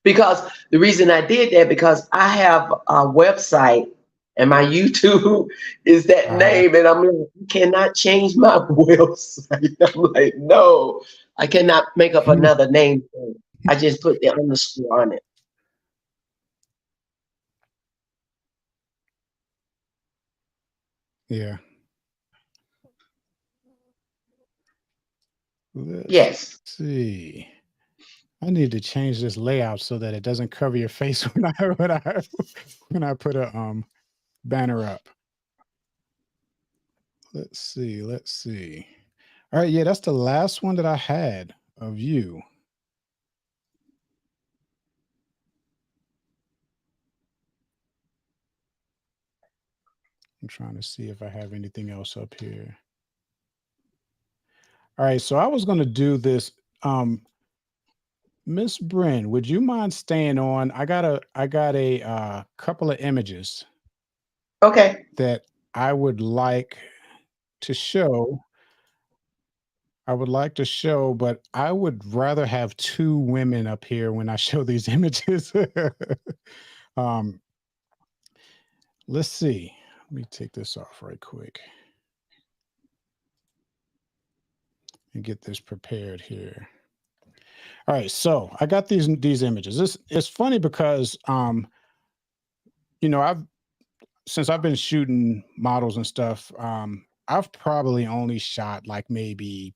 Because the reason I did that, because I have a website and my YouTube is that uh-huh. name, and I'm like, I cannot change my website. I'm like, no, I cannot make up another name. I just put the underscore on it. Yeah. Let's Yes. see. I need to change this layout so that it doesn't cover your face when I put a banner up. Let's see. Let's see. All right, yeah, that's the last one that I had of you. I'm trying to see if I have anything else up here. All right, so I was going to do this. Miss Bryn, would you mind staying on? I got a couple of images Okay. that I would like to show. I would like to show, but I would rather have two women up here when I show these images. um, let's see. Let me take this off right quick and get this prepared here. All right, so I got these images. This it's funny because I've since I've been shooting models and stuff, I've probably only shot like maybe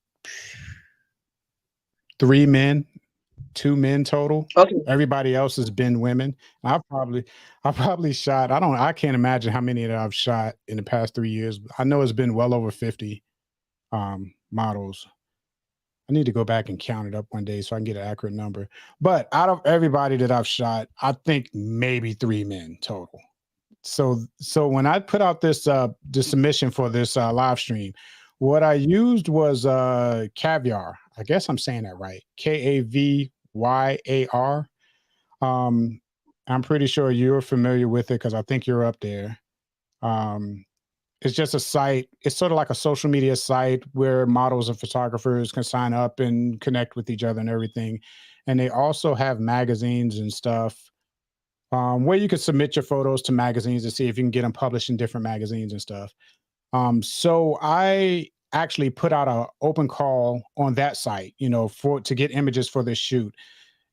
three men, two men total. Okay. Everybody else has been women. I probably shot. I can't imagine how many that I've shot in the past 3 years. I know it's been well over 50 models. I need to go back and count it up one day so I can get an accurate number. But out of everybody that I've shot, I think maybe three men total. So when I put out this submission for this live stream, what I used was caviar. I guess I'm saying that right. Kavyar. Um, I'm pretty sure you're familiar with it because I think you're up there. Um, it's just a site. It's sort of like a social media site where models and photographers can sign up and connect with each other and everything. And they also have magazines and stuff where you can submit your photos to magazines to see if you can get them published in different magazines and stuff. So I actually put out an open call on that site, for to get images for this shoot.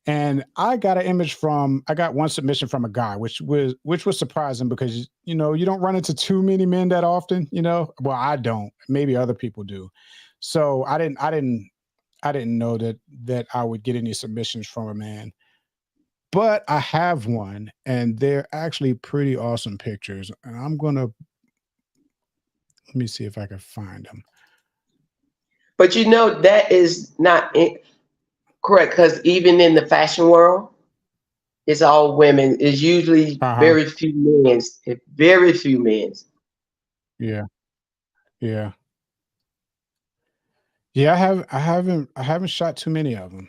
And I got one submission from a guy, which was surprising because you don't run into too many men that often, Well, I don't. Maybe other people do. So I didn't know that I would get any submissions from a man. But I have one, and they're actually pretty awesome pictures. And let me see if I can find them. But that is not correct, because even in the fashion world, it's all women. It's usually Uh-huh. very few men. Very few men. Yeah. Yeah. Yeah, I haven't shot too many of them.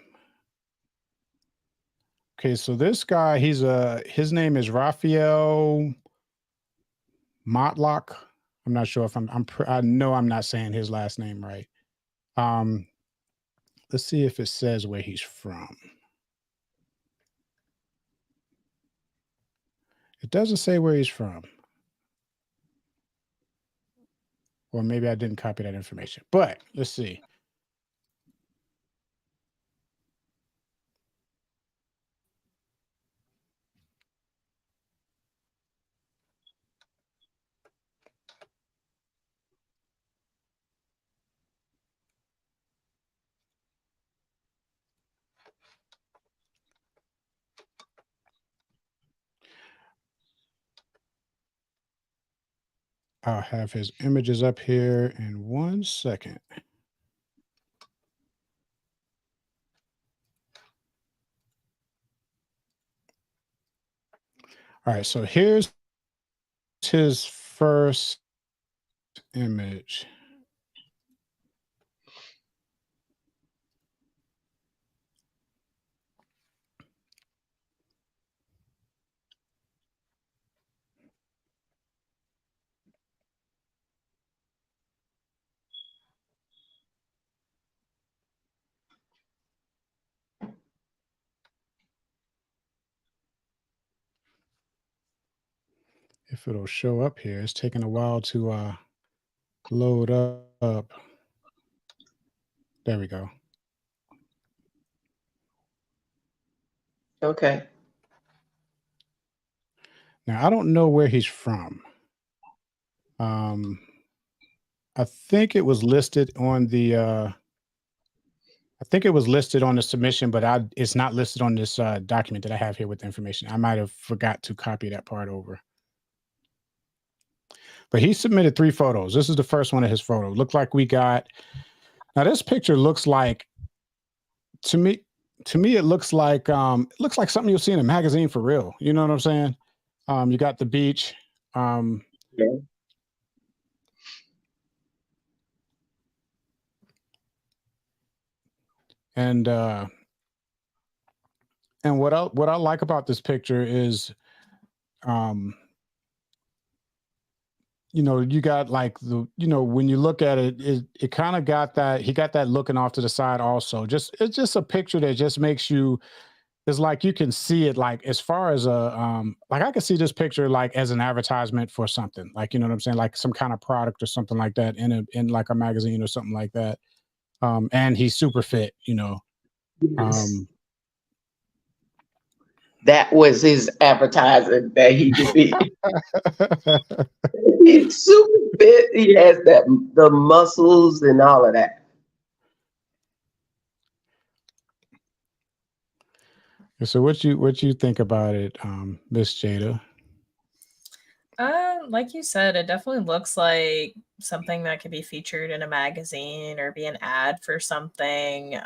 Okay, so this guy, his name is Raphael Motlock. I'm not sure if I know I'm not saying his last name right. Um, let's see if it says where he's from. It doesn't say where he's from. Or maybe I didn't copy that information. But let's see. I'll have his images up here in 1 second. All right, so here's his first image. If it'll show up here, it's taking a while to load up. There we go. Okay. Now I don't know where he's from. Um, I think it was listed on the. I think it was listed on the submission, but it's not listed on this document that I have here with the information. I might have forgot to copy that part over. But he submitted 3 photos. This is the first one of his photos. Looked like we got. Now this picture looks like, to me, it looks like something you'll see in a magazine for real. You know what I'm saying? You got the beach. Yeah. And what I like about this picture is, you got like when you look at it, it kind of got that, he got that looking off to the side also. It's just a picture that just makes you, it's like you can see it like as far as like I could see this picture like as an advertisement for something, like, you know what I'm saying, like some kind of product or something like that in like a magazine or something like that. And he's super fit, Yes. That was his advertising that he did. He's super fit. He has the muscles and all of that. So what you think about it, Miss Jada? Like you said, it definitely looks like something that could be featured in a magazine or be an ad for something.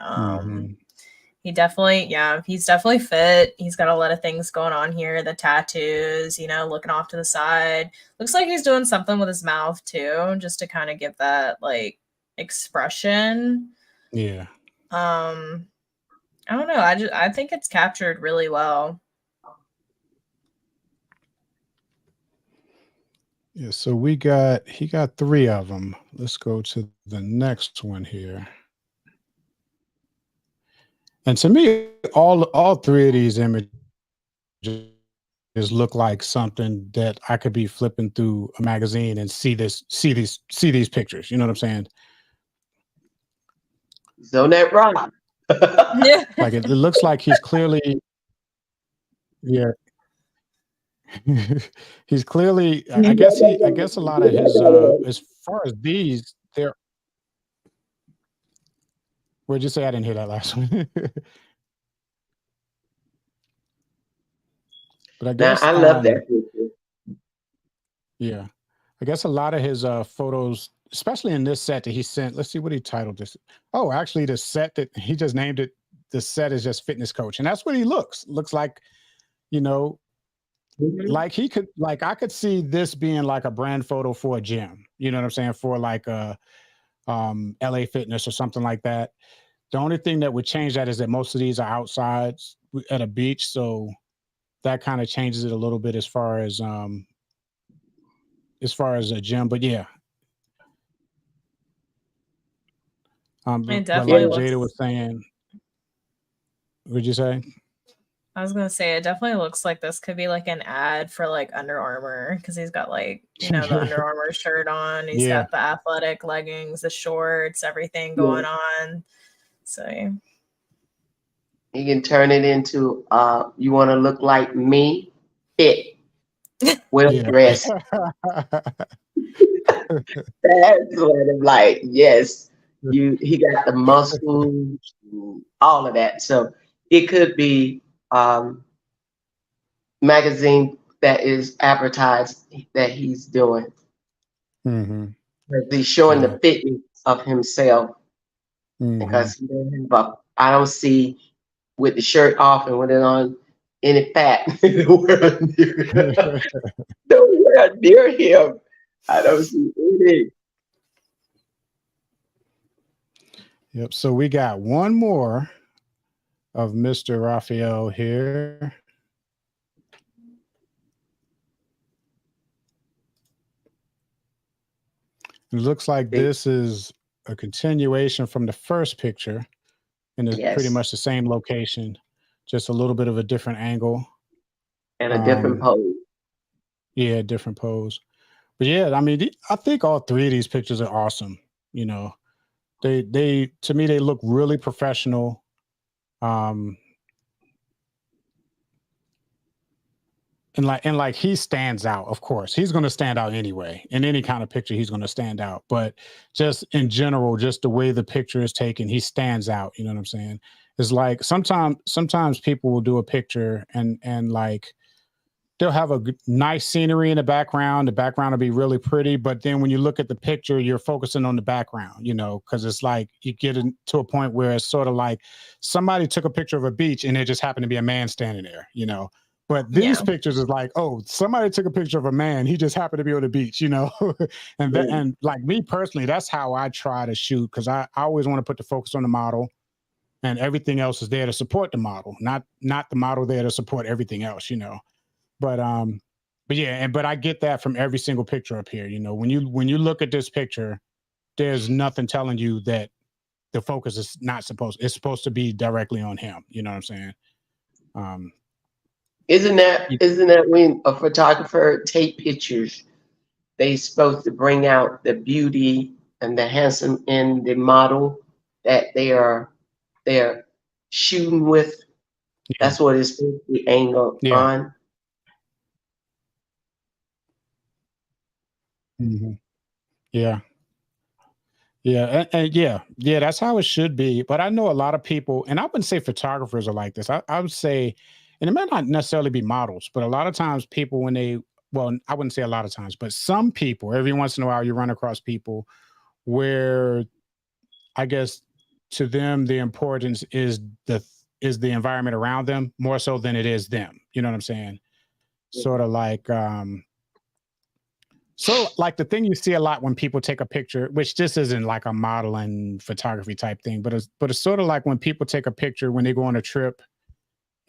He's definitely fit. He's got a lot of things going on here. The tattoos, looking off to the side. Looks like he's doing something with his mouth too, just to kind of give that like expression. Yeah. I don't know. I think it's captured really well. Yeah, so he got 3 of them. Let's go to the next one here. And to me, all 3 of these images look like something that I could be flipping through a magazine and see these pictures. You know what I'm saying? So that right. Yeah. Like it looks like he's clearly, yeah. He's clearly, I guess a lot of his as far as these, they're, what'd you say? I didn't hear that last one. But I guess Now I love that picture. yeah. I guess a lot of his photos, especially in this set that he sent, let's see what he titled this. Oh, actually the set that he just named it, the set is just fitness coach. And that's what he looks like, like he could, like I could see this being like a brand photo for a gym, you know what I'm saying, for like a LA Fitness or something like that. The only thing that would change that is that most of these are outside at a beach, so that kind of changes it a little bit as far as a gym. But yeah, It but definitely like looks. Jada was saying, would you say? I was gonna say it definitely looks like this could be like an ad for like Under Armour, because he's got like the Under Armour shirt on. He's got the athletic leggings, the shorts, everything going on. So You can turn it into you want to look like me, fit, well dressed. That's what I'm like. Yes, he got the muscles, all of that. So it could be magazine that is advertised that he's doing. Mm-hmm. He's showing the fitness of himself, because he doesn't have I don't see with the shirt off and with it on any fat nowhere near him. I don't see any. Yep. So we got one more of Mr. Raphael here. It looks like this is a continuation from the first picture, and it's pretty Yes. much the same location, just a little bit of a different angle. And a different pose. Yeah, different pose. But yeah, I mean, I think all three of these pictures are awesome. You know, they to me they look really professional. Um, and like he stands out. Of course, he's going to stand out anyway. In any kind of picture, he's going to stand out. But just in general, just the way the picture is taken, he stands out. You know what I'm saying? It's like sometimes people will do a picture and like they'll have a nice scenery in the background. The background will be really pretty, but then when you look at the picture, you're focusing on the background, you know, because it's like you get to a point where it's sort of like somebody took a picture of a beach and there just happened to be a man standing there, you know. But these Yeah. pictures is like, oh, somebody took a picture of a man. He just happened to be on the beach, you know. And like me personally, that's how I try to shoot because I always want to put the focus on the model and everything else is there to support the model, not the model there to support everything else, you know. But yeah, but I get that from every single picture up here. You know, when you look at this picture, there's nothing telling you that the focus is not supposed. It's supposed to be directly on him. You know what I'm saying? Um, Isn't that when a photographer take pictures, they supposed to bring out the beauty and the handsome in the model that they're shooting with? yeah, That's what it's supposed to be aimed yeah, on. mhm, yeah. Yeah, and yeah, that's how it should be. But I know a lot of people, and I wouldn't say photographers are like this. I would say, and it might not necessarily be models, but a lot of times people when they, well, I wouldn't say a lot of times, but some people, every once in a while, you run across people where I guess to them the importance is the environment around them more so than it is them. You know what I'm saying? Sort of like so like the thing you see a lot when people take a picture, which this isn't like a modeling photography type thing, but it's sort of like when people take a picture when they go on a trip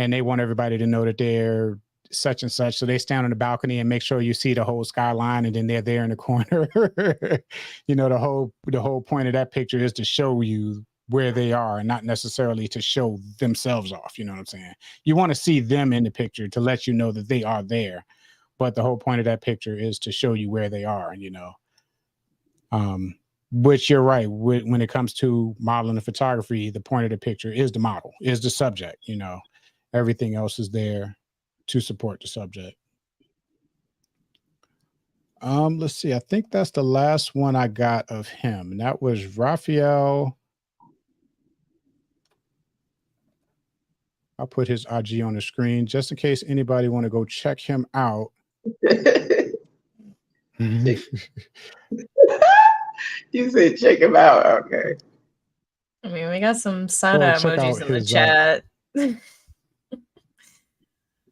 and they want everybody to know that they're such and such. So they stand on the balcony and make sure you see the whole skyline and then they're there in the corner. You know, the whole point of that picture is to show you where they are and not necessarily to show themselves off. You know what I'm saying? You want to see them in the picture to let you know that they are there. But the whole point of that picture is to show you where they are, you know. Um, which you're right. When it comes to modeling and photography, the point of the picture is the model, is the subject, you know. Everything else is there to support the subject. Let's see. I think that's the last one I got of him. And that was Raphael. I'll put his IG on the screen just in case anybody want to go check him out. You said check him out. Okay. I mean, we got some side Oh, eye check out emojis in the his chat.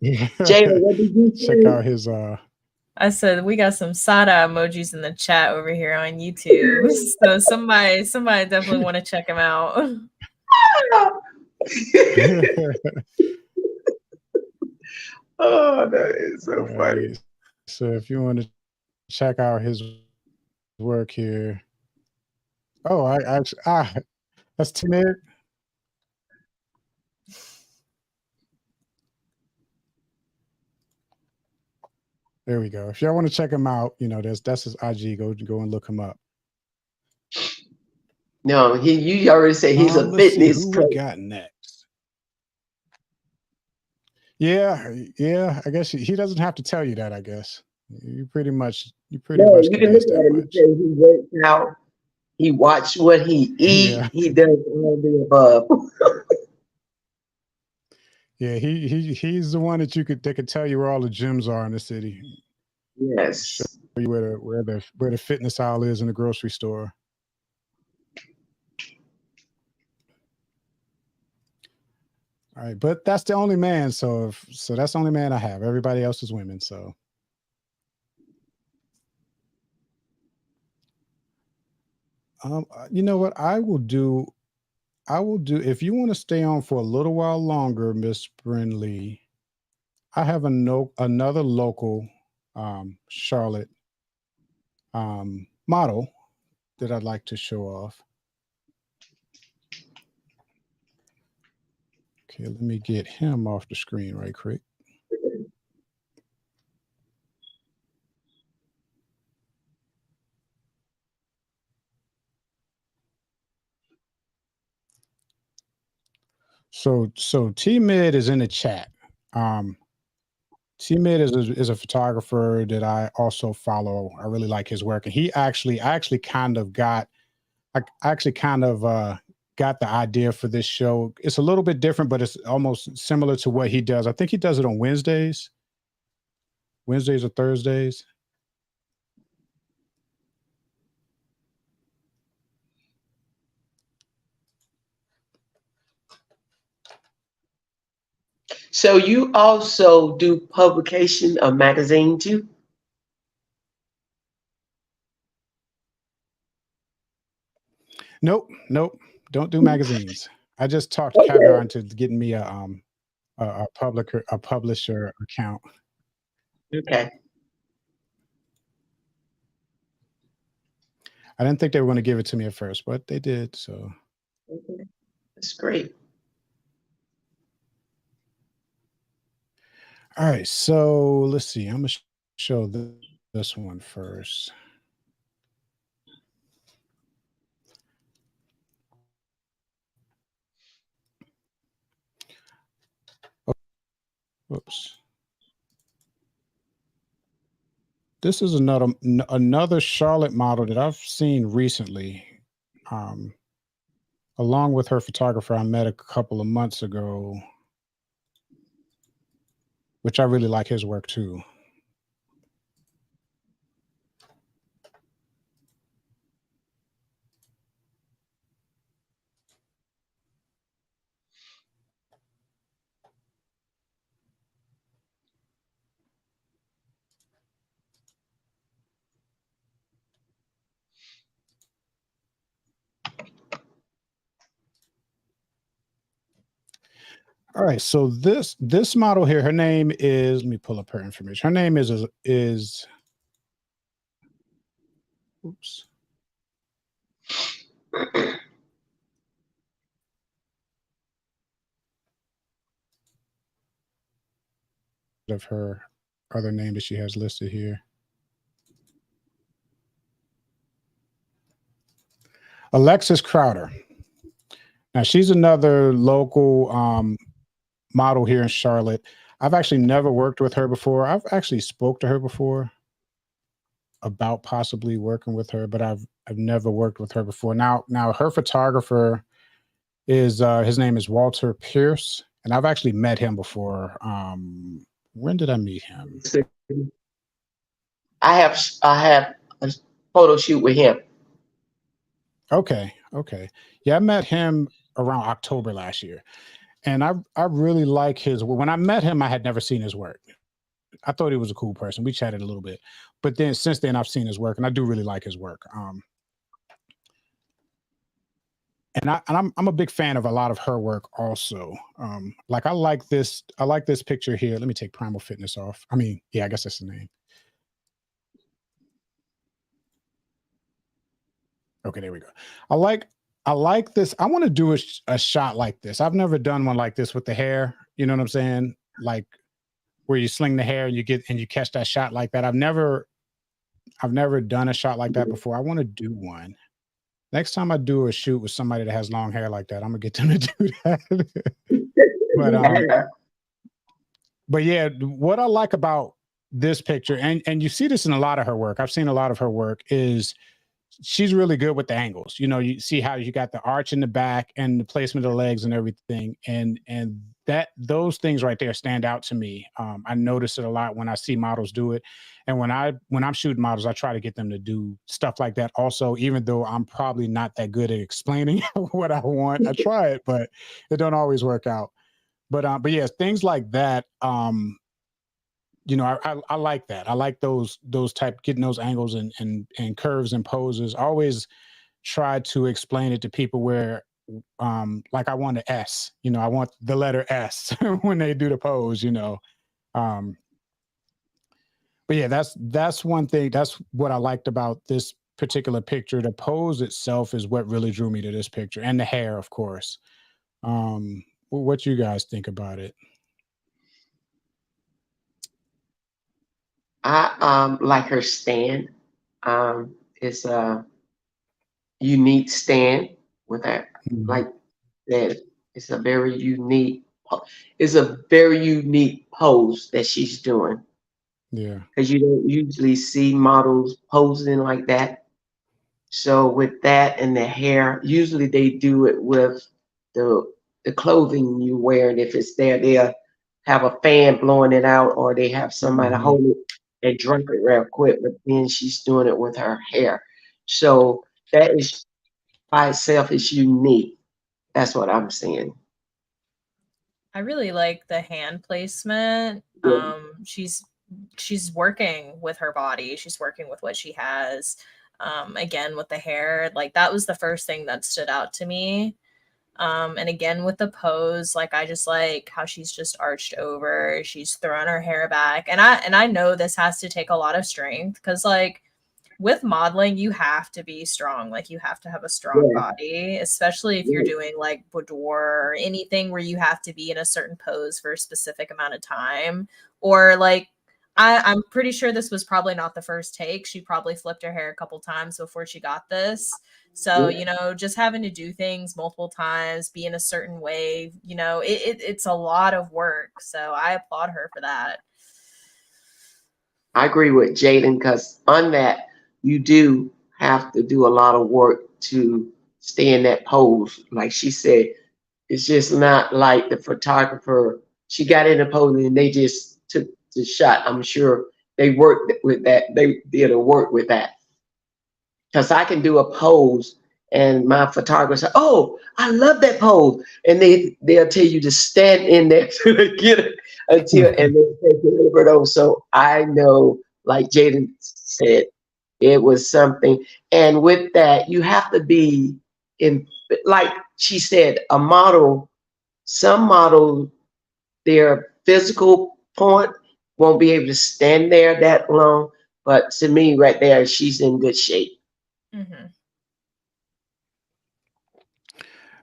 Jada, what did you check say? out his I said we got some side eye emojis in the chat over here on YouTube. So somebody definitely want to check him out. Oh, that is so All funny. right. So if you want to check out his work here. Oh, I actually that's timid. There we go. If y'all want to check him out, you know, that's his IG. Go and look him up. No, you already said he's a Let's see fitness who we coach. got next. Yeah. I guess he doesn't have to tell you that. I guess you pretty much No, you can can look guess that at him and much. say he works out, he watch what he eat, Yeah, he does all the above. yeah. He's the one that they could tell you where all the gyms are in the city. Show Yes. you where the fitness aisle is in the grocery store. All right, but that's the only man. So that's the only man I have. Everybody else is women. So you know what I will do? I will do if you want to stay on for a little while longer, Miss Brinley. I have another local Charlotte model that I'd like to show off. Okay, let me get him off the screen right quick. So T Mid is in the chat. Um, T Mid is a photographer that I also follow. I really like his work, and I actually kind of got I actually kind of got the idea for this show. It's a little bit different, but it's almost similar to what he does. I think he does it on Wednesdays or Thursdays. So you also do publication of magazine too? Nope, nope, don't do magazines. I just talked Caviar Okay. into getting me a publisher account. Okay. I didn't think they were going to give it to me at first, but they did. So, Okay. That's great. all right. So let's see. I'm gonna show this one first. Whoops. This is another Charlotte model that I've seen recently, um, along with her photographer I met a couple of months ago, which I really like his work too. All right, so this model here, her name is. Let me pull up her information. Her name is. Oops. Of her other name that she has listed here. Alexis Crowder. Now she's another local model here in Charlotte. I've actually never worked with her before. I've actually spoke to her before about possibly working with her, but I've never worked with her before. Now her photographer is his name is Walter Pierce, and I've actually met him before. When did I meet him? I have a photo shoot with him. Okay, okay. Yeah, I met him around October last year. And I really like his when I met him, I had never seen his work. I thought he was a cool person. We chatted a little bit. But then since then I've seen his work and I do really like his work. I'm a big fan of a lot of her work also. Like I like this picture here. Let me take Primal Fitness off. I mean, yeah, I guess that's the name. Okay, there we go. I like I like this. I want to do a shot like this. I've never done one like this with the hair. You know what I'm saying? Like where you sling the hair and you catch that shot like that. I've never done a shot like that before. I want to do one. Next time I do a shoot with somebody that has long hair like that, I'm gonna get them to do that. but Yeah. but yeah, what I like about this picture, and you see this in a lot of her work. I've seen a lot of her work is she's really good with the angles. You know, you see how you got the arch in the back and the placement of the legs and everything, and that those things right there stand out to me. I notice it a lot when I see models do it, and when I'm shooting models, I try to get them to do stuff like that. Also, even though I'm probably not that good at explaining what I want, I try it, but it don't always work out. But yeah, things like that. You know, I like that. I like those type getting those angles and curves and poses. I always try to explain it to people where like I want an S, I want the letter S when they do the pose, Um, but yeah, that's one thing. That's what I liked about this particular picture. The pose itself is what really drew me to this picture, and the hair, of course. What you guys think about it? I like her stand. It's a unique stand with that, Mhm. like that. It's a very unique. It's a very unique pose that she's doing Yeah. because you don't usually see models posing like that. So with that and the hair, usually they do it with the the clothing you wear, and if it's there, they'll have a fan blowing it out, or they have somebody Mhm. hold it and drink it real quick. But then she's doing it with her hair, so that is by itself is unique. That's what I'm saying. I really like the hand placement. Yeah, She's working with her body. She's working with what she has. Again with the hair, like that was the first thing that stood out to me. And again with the pose, like I just like how she's just arched over. She's thrown her hair back, and I know this has to take a lot of strength because like with modeling, you have to be strong. Like you have to have a strong yeah, body, especially if you're yeah. doing like boudoir or anything where you have to be in a certain pose for a specific amount of time. Or like I'm pretty sure this was probably not the first take. She probably flipped her hair a couple times before she got this. So, Yeah. just having to do things multiple times, be in a certain way, it's a lot of work. So I applaud her for that. I agree with Jaden because on that you do have to do a lot of work to stay in that pose. Like she said, it's just not like the photographer. She got in the pose and they just took the shot. I'm sure they worked with that. They did a work with that because I can do a pose and my photographer say, "Oh, I love that pose," and they'll tell you to stand in there to get it until and then take it over those. So I know, like Jaden said, it was something, and with that, you have to be in. Like she said, a model. Some models, their physical point won't be able to stand there that long. But to me, right there, she's in good shape. Hmm.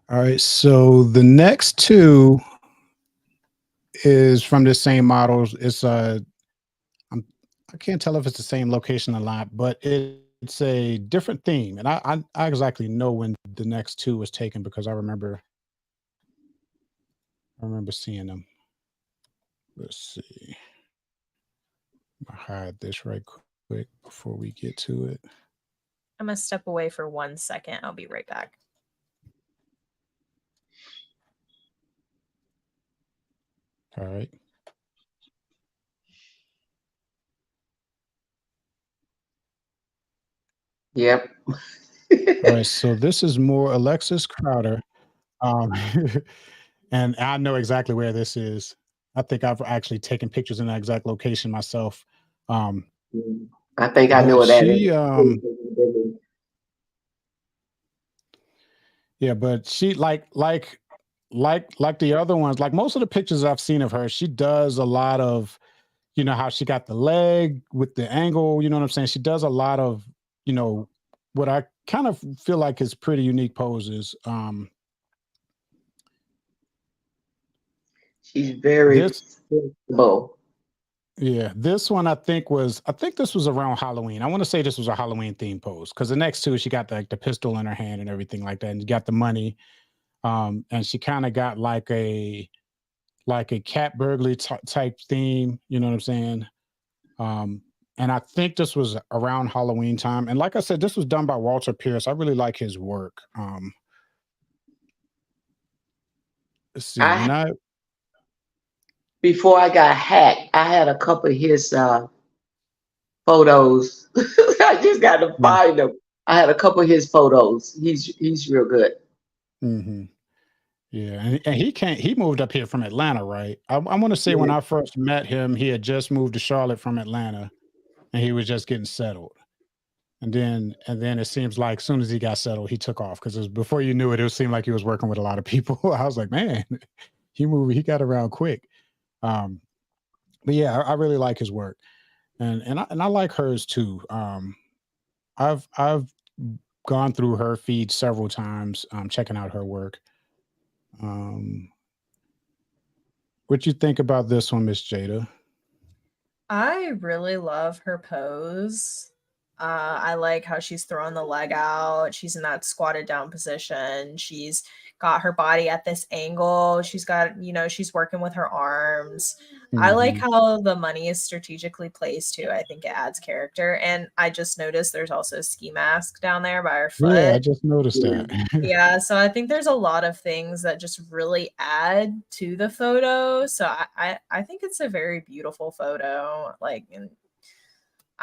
All right. So the next two is from the same models. I'm, I can't tell if it's the same location a lot, but it's a different theme, and I exactly know when the next two was taken because I remember seeing them. Let's see. I'll hide this right quick before we get to it. I'm gonna step away for 1 second. I'll be right back. All right. Yep. All right. So this is more Alexis Crowder. Um, and I know exactly where this is. I think I've actually taken pictures in that exact location myself. Um, I think I know but what that she, is. yeah, but she like the other ones, like most of the pictures I've seen of her, she does a lot of, how she got the leg with the angle, you know what I'm saying? She does a lot of, you know, what I kind of feel like is pretty unique poses. She's very This flexible. Yeah, this one I think this was around Halloween. I want to say this was a Halloween theme pose because the next two she got the pistol in her hand and everything like that, and you got the money. And she kind of got like a cat burglary type theme. You know what I'm saying? Um, and I think this was around Halloween time. And like I said, this was done by Walter Pierce. I really like his work. Let's see. I When I before I got hacked, I had a couple of his photos. I just got to find them. I had a couple of his photos. He's real good. mm-hmm. Yeah, and he moved up here from Atlanta, right? I want to say when Yeah. I first met him, he had just moved to Charlotte from Atlanta, and he was just getting settled. And then it seems like as soon as he got settled, he took off because before you knew it, it seemed like he was working with a lot of people. I was like, man, he got around quick. Um, but yeah, I really like his work, and I like hers too. I've gone through her feed several times, checking out her work. Um, what you think about this one, Miss Jada? I really love her pose. I like how she's throwing the leg out. She's in that squatted down position. She's got her body at this angle. She's got, she's working with her arms. I like Hmm. how the money is strategically placed too. I think it adds character. And I just noticed there's also a ski mask down there by her Yeah, I foot. just noticed Yeah. that. Yeah, so I think there's a lot of things that just really add to the photo. So I think it's a very beautiful photo. Like, and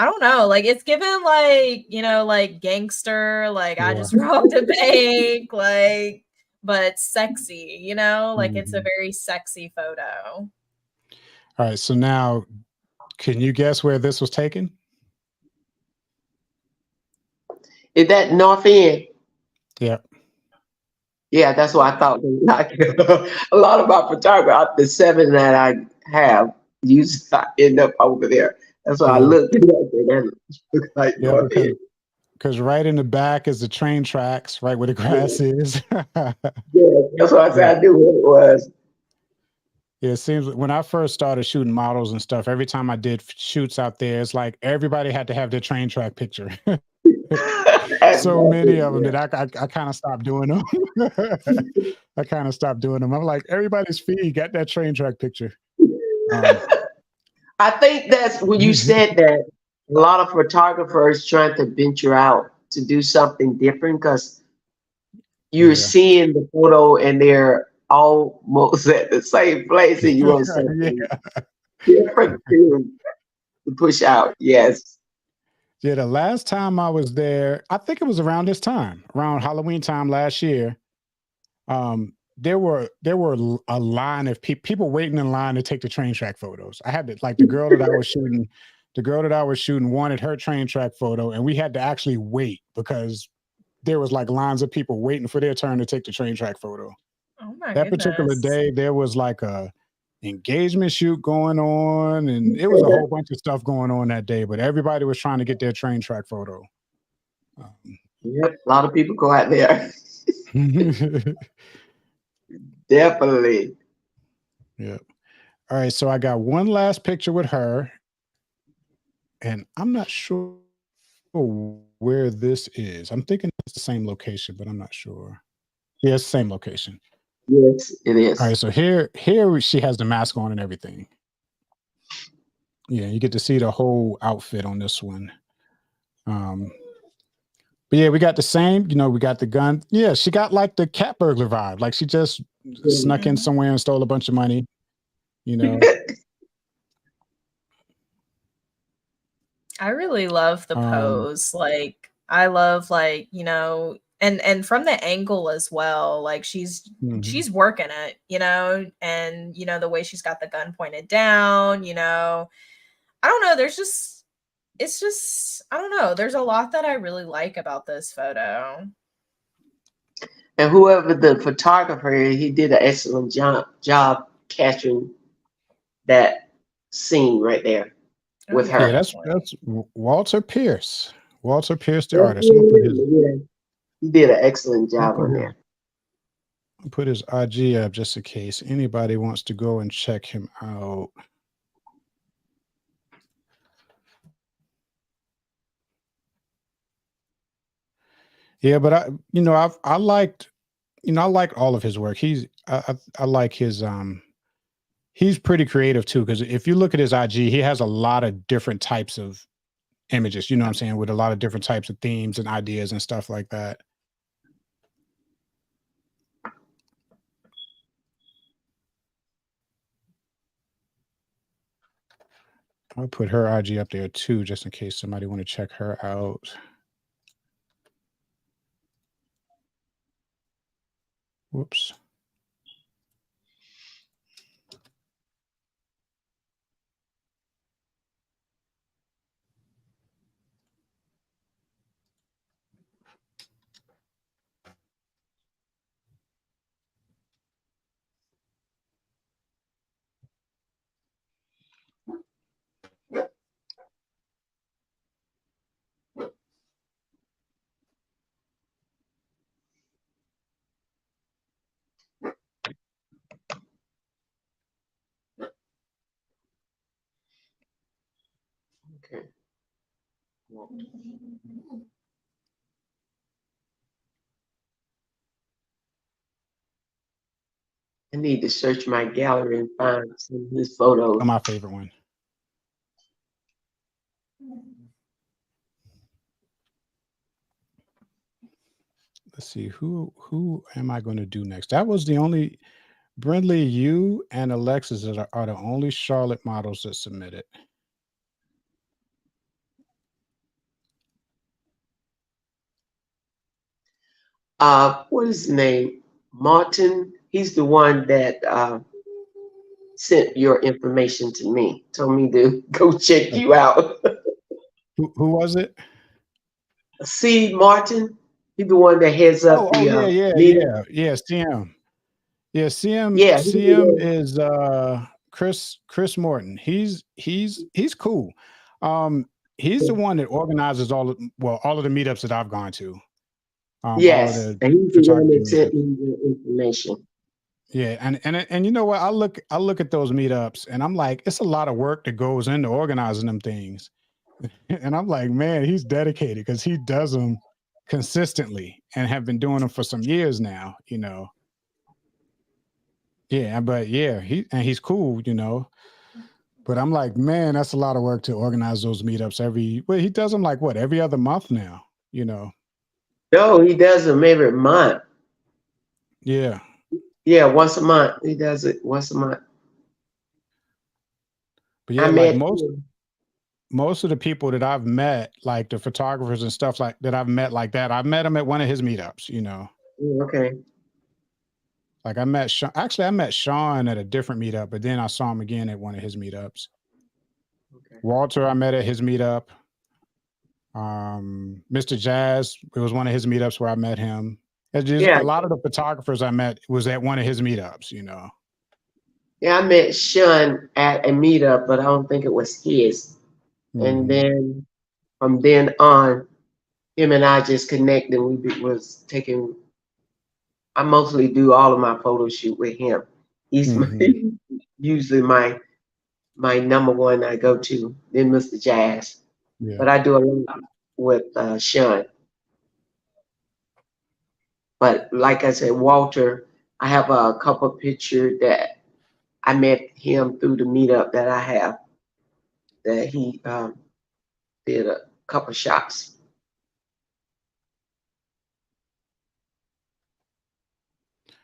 I don't know, like it's given like, like gangster, like I Yeah. just robbed a bank, like, but sexy, like it's a Mhm. very sexy photo. All right. So now, can you guess where this was taken? Is that North End? Yeah. Yeah, that's what I thought. A lot of my photography, the seven that I have, usually I end up over there. That's why I Yeah. looked it up, and that looks like Yeah. North End. Because right in the back is the train tracks, right where the grass is. Yeah, that's why I Yeah. said I knew what it was. Yeah, it seems when I first started shooting models and stuff, every time I did shoots out there, it's like everybody had to have their train track picture. That's So North many End, of them that I kind of stopped doing them. I kind of stopped doing them. I'm like, everybody's feed got that train track picture. Um, I think that's when you said that a lot of photographers trying to venture out to do something different because you're yeah. seeing the photo and they're almost at the same place and you want something Yeah. different to push out. Yes. Yeah. The last time I was there, I think it was around this time, around Halloween time last year. There were a line of people waiting in line to take the train track photos. I had to like the girl that I was shooting wanted her train track photo, and we had to actually wait because there was like lines of people waiting for their turn to take the train track photo. Oh my That particular goodness. day, there was like a engagement shoot going on, and it was a whole bunch of stuff going on that day. But everybody was trying to get their train track photo. Yep. A lot of people go out there. Um, Definitely. yeah. All right. So I got one last picture with her, and I'm not sure where this is. I'm thinking it's the same location, but I'm not sure. Yeah, it's the same location. Yes, it All is. right, so here she has the mask on and everything. Yeah, you get to see the whole outfit on this one. Um, but yeah, we got the same. We got the gun. Yeah, she got like the cat burglar vibe. Like she just snuck in Mhm. somewhere and stole a bunch of money. You know. I really love the Um, pose. Like I love like, and from the angle as well. Like mhm. she's working it, and the way she's got the gun pointed down, I don't know, it's just I don't know. There's a lot that I really like about this photo. And whoever the photographer is, he did an excellent job capturing that scene right there Oh with yeah, Yeah, her. definitely. that's Walter Pierce. Walter Pierce, the artist. Yeah, he did an excellent I'm gonna job put on his there. put his IG up just in case anybody wants to go and check him out. Yeah, but I liked all of his work. I like his he's pretty creative too because if you look at his IG, he has a lot of different types of images, you know what I'm saying, with a lot of different types of themes and ideas and stuff like that. I'll put her IG up there too just in case somebody want to check her out. Whoops. Okay. I need to search my gallery and find some of his photos. My favorite one. Let's see, who am I going to do next? That was the only Brindley, you and Alexis are the only Charlotte models that submitted. What is his name? Martin. He's the one that sent your information to me. Told me to go check you Okay. out. Who was it? C. Martin. He's the one that heads up Oh, the meetup. yeah, CM. Yeah, Yeah. CM is Chris Morton. He's cool. Um, he's the one that organizes all of the meetups that I've gone to. All of Yes, the and he's the one photography that sent meetups. me the information. Yeah, and you know what? I look at those meetups and I'm like, it's a lot of work that goes into organizing them things. And I'm like, man, he's dedicated because he does them consistently and have been doing them for some years now, you know. Yeah, but yeah, he's cool, you know. But I'm like, man, that's a lot of work to organize those meetups he does them like what, every other month now, you know. No, he does them every month. Yeah. Yeah, once a month. He does it once a month. But I yeah, like met most of the people that I've met, like the photographers and stuff like that I've met like that, I've met him at one of his meetups, you know. okay. Like I met Sean, actually I met Sean at a different meetup, but then I saw him again at one of his meetups. Okay. Walter, I met at his meetup. Mr. Jazz, it was one of his meetups where I met him. It's just Yeah, a lot of the photographers I met was at one of his meetups, you know. yeah, I met Sean at a meetup, but I don't think it was his. And Mhm. then from then on, him and I just connected. Was taking. I mostly do all of my photo shoot with him. He's Mhm. usually my number one I go to. Then Mr. Jazz, Yeah. but I do a lot with Sean. But like I said, Walter, I have a couple pictures that I met him through the meetup that I have that he did a couple shots.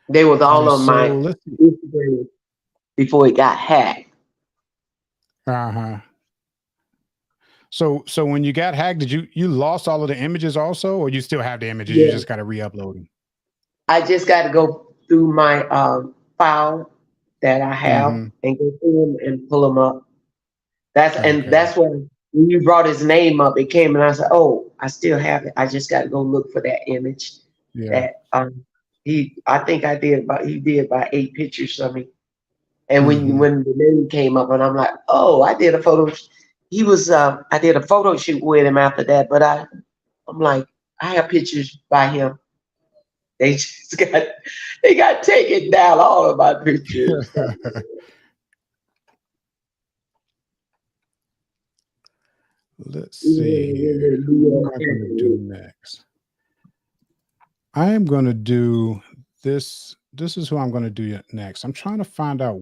They was All all right, on so my let's see. Instagram before it got hacked. Uh-huh. So when you got hacked, did you lost all of the images also, or you still have the images? You Yeah, just got to re-upload them. I just got to go through my file that I have Mm-hmm. and go through them and pull them up. Okay. That's when you brought his name up, it came and I said, "Oh, I still have it. I just got to go look for that image." Yeah. That I think he did about 8 pictures of me. And Mm-hmm. when the name came up, and I'm like, "Oh, I did a photo." He was I did a photo shoot with him after that, but I'm like, I have pictures by him. They just got taken down all of my pictures. Let's see here. Who am I going to do next? I am going to do this. This is who I'm going to do next. I'm trying to find out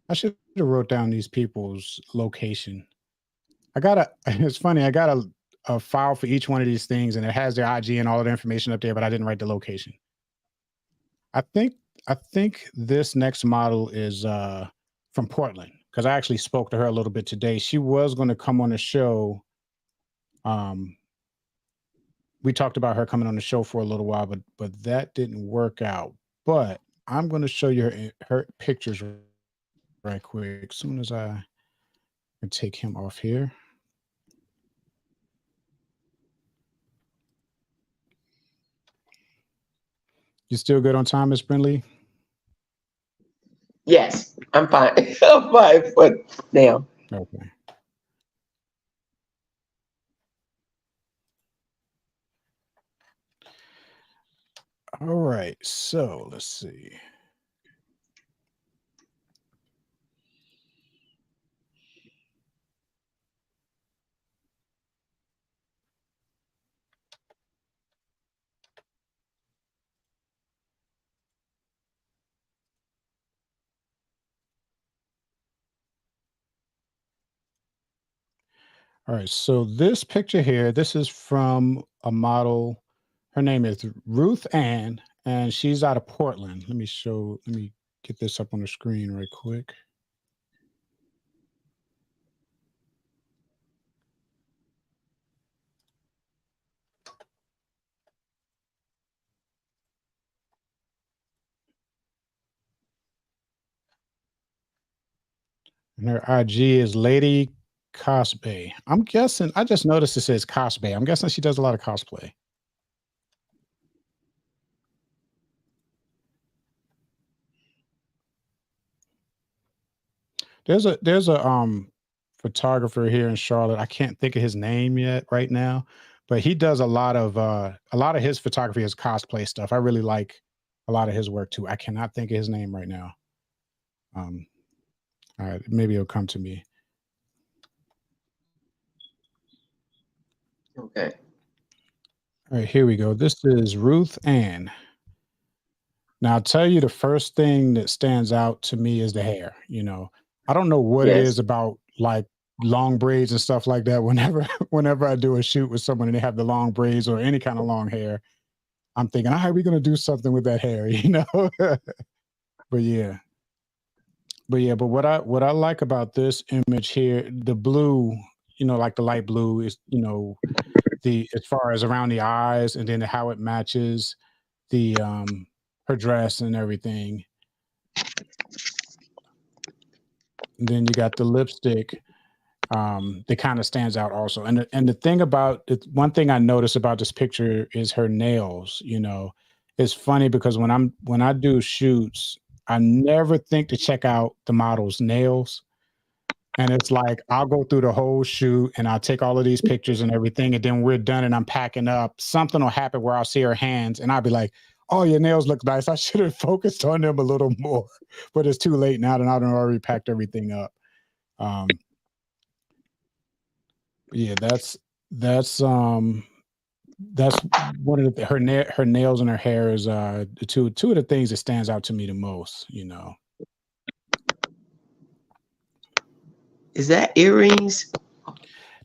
I should have wrote down these people's location. It's funny, I got a file for each one of these things and it has their IG and all of the information up there, but I didn't write the location. I think I think this next model is from Portland because I actually spoke to her a little bit today. She was going to come on the show. Um, we talked about her coming on the show for a little while, but that didn't work out. But I'm going to show you her pictures right quick. As soon as I can take him off here. You still good on time, Miss Brindley? Yes, I'm fine. I'm fine for now. Okay. All right. So let's see. All right. So this picture here, this is from a model. Her name is Ruth Ann, and she's out of Portland. Let me get this up on the screen right quick. And her IG is Lady Cosplay. I'm guessing, I just noticed it says cosplay. I'm guessing she does a lot of cosplay. There's a photographer here in Charlotte. I can't think of his name yet right now, but he does a lot of his photography is cosplay stuff. I really like a lot of his work too. I cannot think of his name right now. Um, all right, maybe it'll come to me. Okay. All right, here we go. This is Ruth Ann. Now, I'll tell you the first thing that stands out to me is the hair. I don't know what it is Yes. about like long braids and stuff like that. Whenever I do a shoot with someone and they have the long braids or any kind of long hair, I'm thinking, how are we gonna do something with that hair, But yeah. But what I like about this image here, the blue, like the light blue is, the as far as around the eyes and then how it matches the her dress and everything. And then you got the lipstick that kind of stands out also. And the thing about it, one thing I noticed about this picture is her nails. It's funny because when I do shoots, I never think to check out the model's nails. And it's like I'll go through the whole shoot and I'll take all of these pictures and everything, and then we're done and I'm packing up. Something will happen where I'll see her hands and I'll be like, "Oh, your nails look nice. I should have focused on them a little more." But it's too late now, and I've already packed everything up. Um, yeah, that's one of her nails and her hair is the two of the things that stands out to me the most. Is that earrings?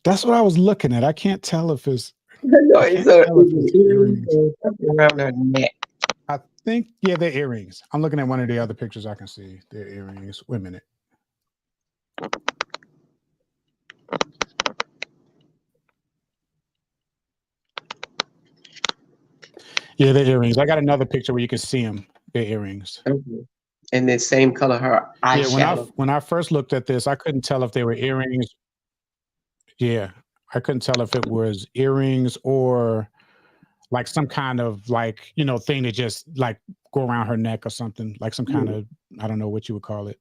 That's what I was looking at. I can't tell if it's No, I it's can't a tell if it's it's earrings earrings. or something around her neck. I think, yeah, they're earrings. I'm looking at one of the other pictures I can see. They're earrings. Wait a minute. Yeah, they're earrings. I got another picture where you can see them. They're earrings. Okay. And then same color her Yeah, eyeshadow. when I first looked at this, I couldn't tell if they were earrings. Yeah, I couldn't tell if it was earrings or like some kind of like, thing that just like go around her neck or something, like some kind Yeah. of, I don't know what you would call it.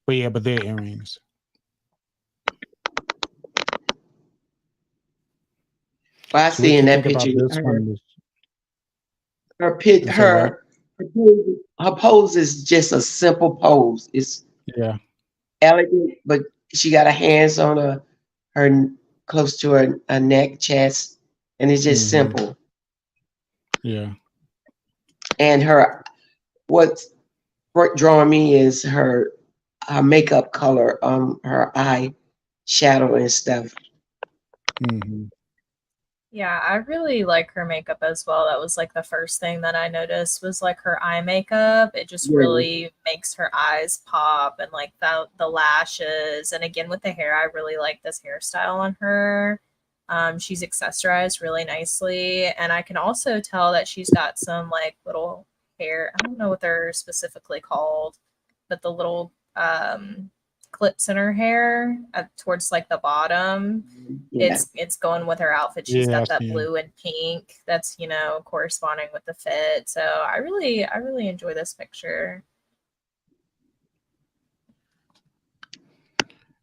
But yeah, but they're earrings. Well, I So what see do in you that think picture about this her one? her pit You say what? her pose is just a simple pose. It's Yeah. elegant, but she got her hands on her close to her neck, chest, and it's just Hmm. simple. Yeah. And what's drawing me is her makeup color, her eye shadow and stuff. Hmm. Yeah, I really like her makeup as well. That was like the first thing that I noticed was like her eye makeup. It just Yeah. really makes her eyes pop and like the lashes. And again with the hair, I really like this hairstyle on her. She's accessorized really nicely, and I can also tell that she's got some like little hair. I don't know what they're specifically called, but the little clips in her hair towards like the bottom. Yeah. It's going with her outfit. She's Yeah, I got that see him. blue and pink that's, corresponding with the fit. So I really enjoy this picture.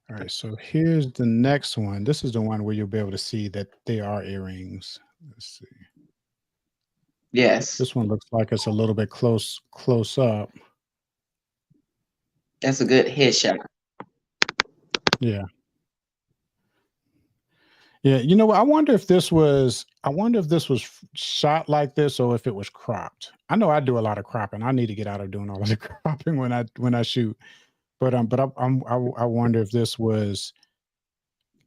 All right, so here's the next one. This is the one where you'll be able to see that they are earrings. Let's see. Yes. This one looks like it's a little bit close up. That's a good headshot. Yeah. Yeah, you know what? I wonder if this was shot like this or if it was cropped. I know I do a lot of cropping. I need to get out of doing all of the cropping when I shoot. But I wonder if this was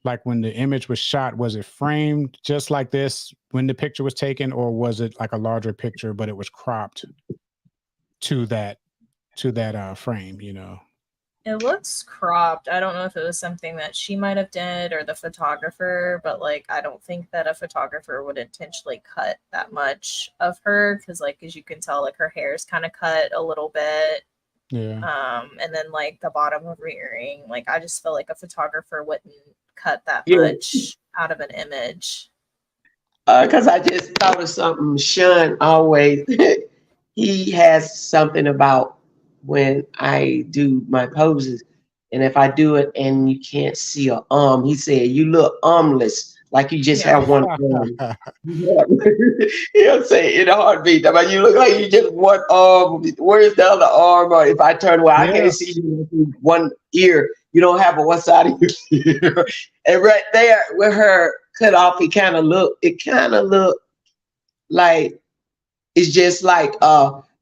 like when the image was shot, was it framed just like this when the picture was taken, or was it like a larger picture but it was cropped to that frame, you know? It looks cropped. I don't know if it was something that she might have did or the photographer, but like I don't think that a photographer would intentionally cut that much of her because like as you can tell, like her hair is kind of cut a little bit. Yeah. And then like the bottom of her earring, like I just feel like a photographer wouldn't cut that Yeah. much out of an image. Because I just thought of something. Sean always he has something about when I do my poses, and if I do it and you can't see a he said you look armless, like you just Yeah. have one arm. He'll say in a heartbeat, I mean, you look like you just one arm. Where's the other arm? Or if I turn away, I Yeah. can't see you with one ear. You don't have a one side of your ear. And right there with her cut off, it kind of look like it's just like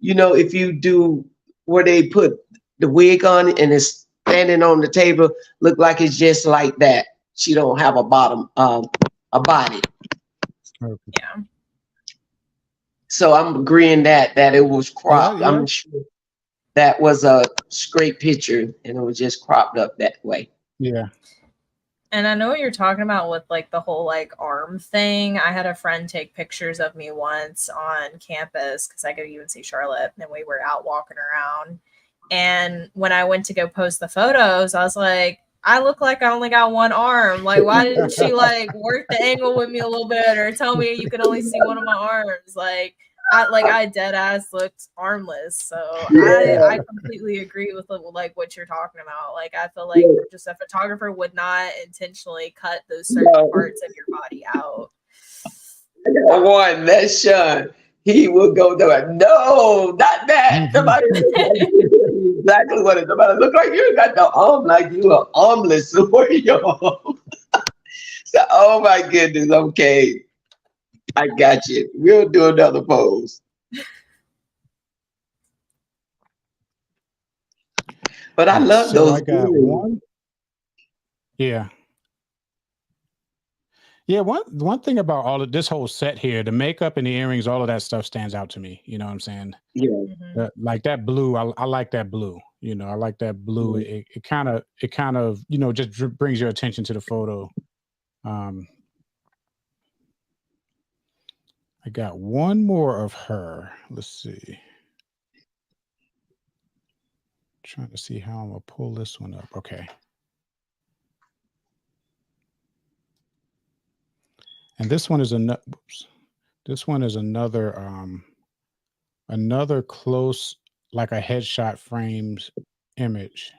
you know, if you do where they put the wig on it and it's standing on the table, look like it's just like that. She don't have a bottom, a body. Okay. Yeah. So I'm agreeing that it was cropped. Yeah. I'm sure that was a straight picture and it was just cropped up that way. Yeah. And I know what you're talking about with like the whole like arm thing. I had a friend take pictures of me once on campus because I go to UNC Charlotte and we were out walking around. And when I went to go post the photos, I was like, I look like I only got one arm. Like, why didn't she like work the angle with me a little bit or tell me you could only see one of my arms? I dead ass looked armless. So I completely agree with like what you're talking about. Like I feel like just a photographer would not intentionally cut those certain parts of your body out. One, that's Sean. He will go to no, not that. Somebody exactly what it. Somebody look like you got the arm like you are armless. Where you arm? So, oh my goodness. Okay, I got you. We'll do another pose. But I love So those. I got one. Yeah. Yeah, one thing about all of this whole set here, the makeup and the earrings, all of that stuff stands out to me. You know what I'm saying? Yeah. Mhm. Like that blue, I like that blue. You know, I like that blue. Mhm. It kind of, you know, just brings your attention to the photo. I got one more of her. Let's see. Trying to see how I'm gonna pull this one up. Okay. And this one is another. This one is another close, like a headshot framed image.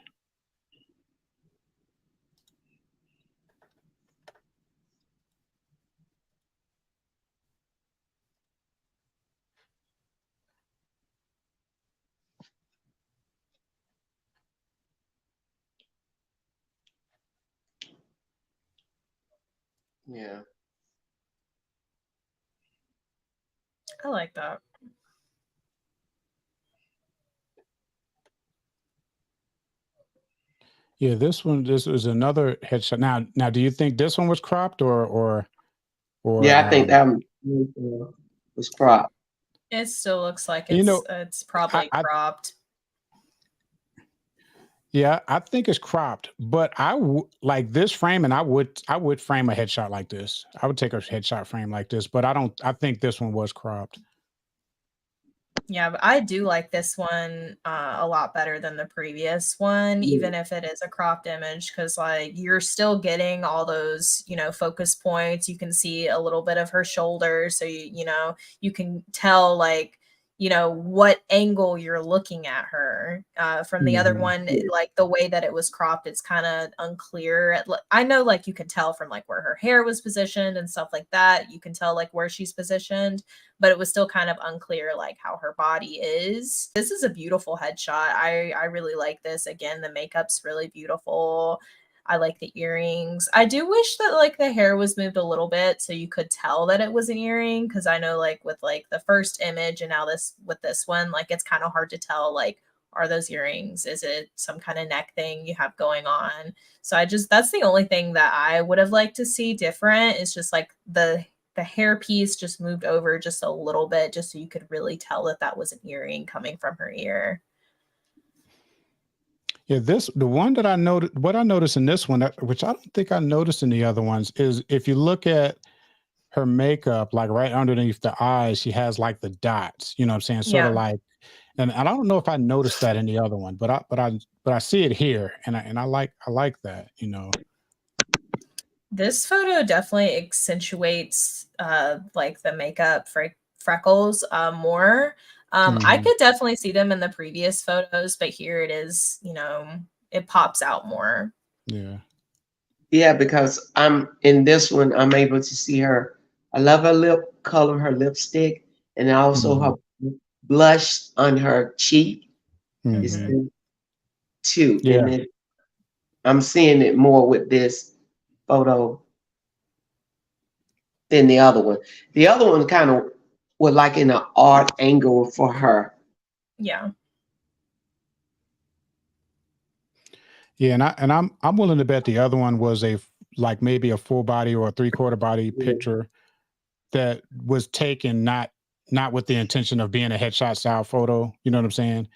Yeah. I like that. Yeah, this is another headshot. Now, do you think this one was cropped or Yeah, I think that was cropped. It still looks like you know, it's probably I cropped. yeah, I think it's cropped, but like this frame, and I would frame a headshot like this. I would take a headshot frame like this, but I think this one was cropped. Yeah, but I do like this one a lot better than the previous one, even if it is a cropped image, because like you're still getting all those, you know, focus points. You can see a little bit of her shoulder, so you know you can tell like you know what angle you're looking at her. From the other one, like the way that it was cropped, it's kind of unclear. I know like you can tell from like where her hair was positioned and stuff like that. You can tell like where she's positioned, but it was still kind of unclear like how her body is. This is a beautiful headshot. I really like this. Again, the makeup's really beautiful. I like the earrings. I do wish that like the hair was moved a little bit so you could tell that it was an earring, because I know like with like the first image and now this with this one, like it's kind of hard to tell like are those earrings? Is it some kind of neck thing you have going on? So that's the only thing that I would have liked to see different, is just like the hair piece just moved over just a little bit, just so you could really tell that that was an earring coming from her ear. Yeah, the one that I noticed, what I noticed in this one, which I don't think I noticed in the other ones, is if you look at her makeup, like right underneath the eyes, she has like the dots. You know what I'm saying? Sort of Yeah. like, and I don't know if I noticed that in the other one, but I see it here, and I like that. You know. This photo definitely accentuates like the makeup freckles more. I Mhm. could definitely see them in the previous photos, but here it is, it pops out more. Yeah. Yeah, because I'm in this one, I'm able to see her. I love her lip color, her lipstick, and also her Mhm. blush on her cheek is Hmm. Mhm. there too. Yeah. And then I'm seeing it more with this photo than the other one. The other one kind of was like in an art angle for her. Yeah. Yeah, I'm willing to bet the other one was like maybe a full body or a three-quarter body picture that was taken not with the intention of being a headshot style photo. You know what I'm saying?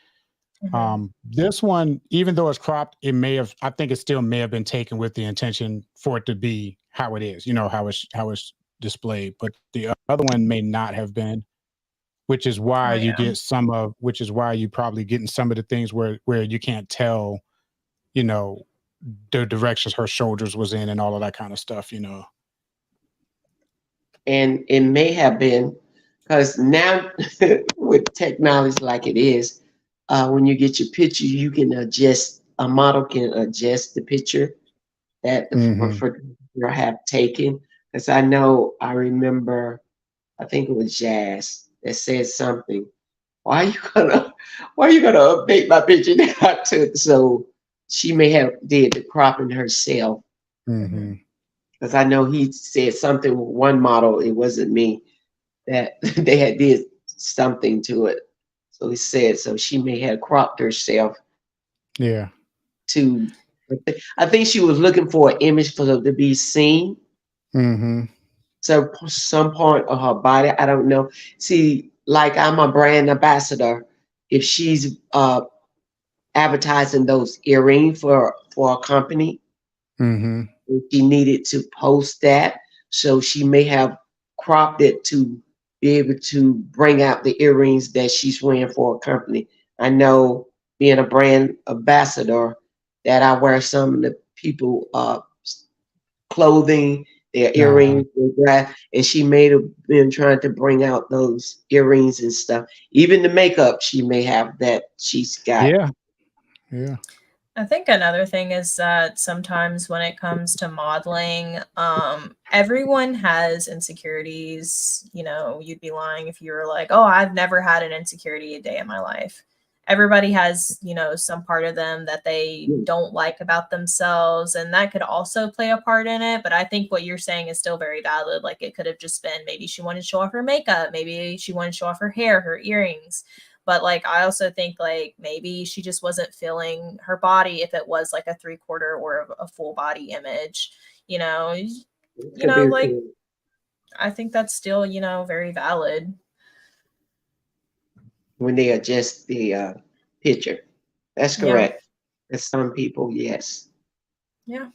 Hmm. This one, even though it's cropped, I think it still may have been taken with the intention for it to be how it is, how it's displayed. But the other one may not have been, Oh yeah. which is why you probably getting some of the things where you can't tell, you know, the directions her shoulders was in and all of that kind of stuff, you know. And it may have been because now with technology like it is, when you get your picture, you can adjust. A model can adjust the picture that the Hmm. photographer have taken. Because I remember, I think it was Jazz that said something. Why are you gonna, why are you gonna update my picture that I took? So she may have did the cropping herself. Hmm. Hmm. Because I know he said something with one model. It wasn't me that they had did something to it. So he said so she may have cropped herself Yeah. to. I think she was looking for an image for her to be seen. Hmm. So some part of her body, I don't know. See, like I'm a brand ambassador. If she's advertising those earrings for a company, Hmm. she needed to post that. So she may have cropped it to be able to bring out the earrings that she's wearing for a company. I know being a brand ambassador that I wear some of the people clothing, their Uh-huh. earrings, and she may have been trying to bring out those earrings and stuff. Even the makeup she may have that she's got. Yeah. Yeah. I think another thing is that sometimes when it comes to modeling, everyone has insecurities. You'd be lying if you were like, "Oh, I've never had an insecurity a day in my life." Everybody has, some part of them that they don't like about themselves, and that could also play a part in it. But I think what you're saying is still very valid. Like it could have just been maybe she wanted to show off her makeup, maybe she wanted to show off her hair, her earrings. But like I also think like maybe she just wasn't feeling her body if it was like a three-quarter or a full body image, you know. Could be Like I think that's still, very valid. when they adjust the picture. That's Yeah. correct. And some people, yes, Yeah.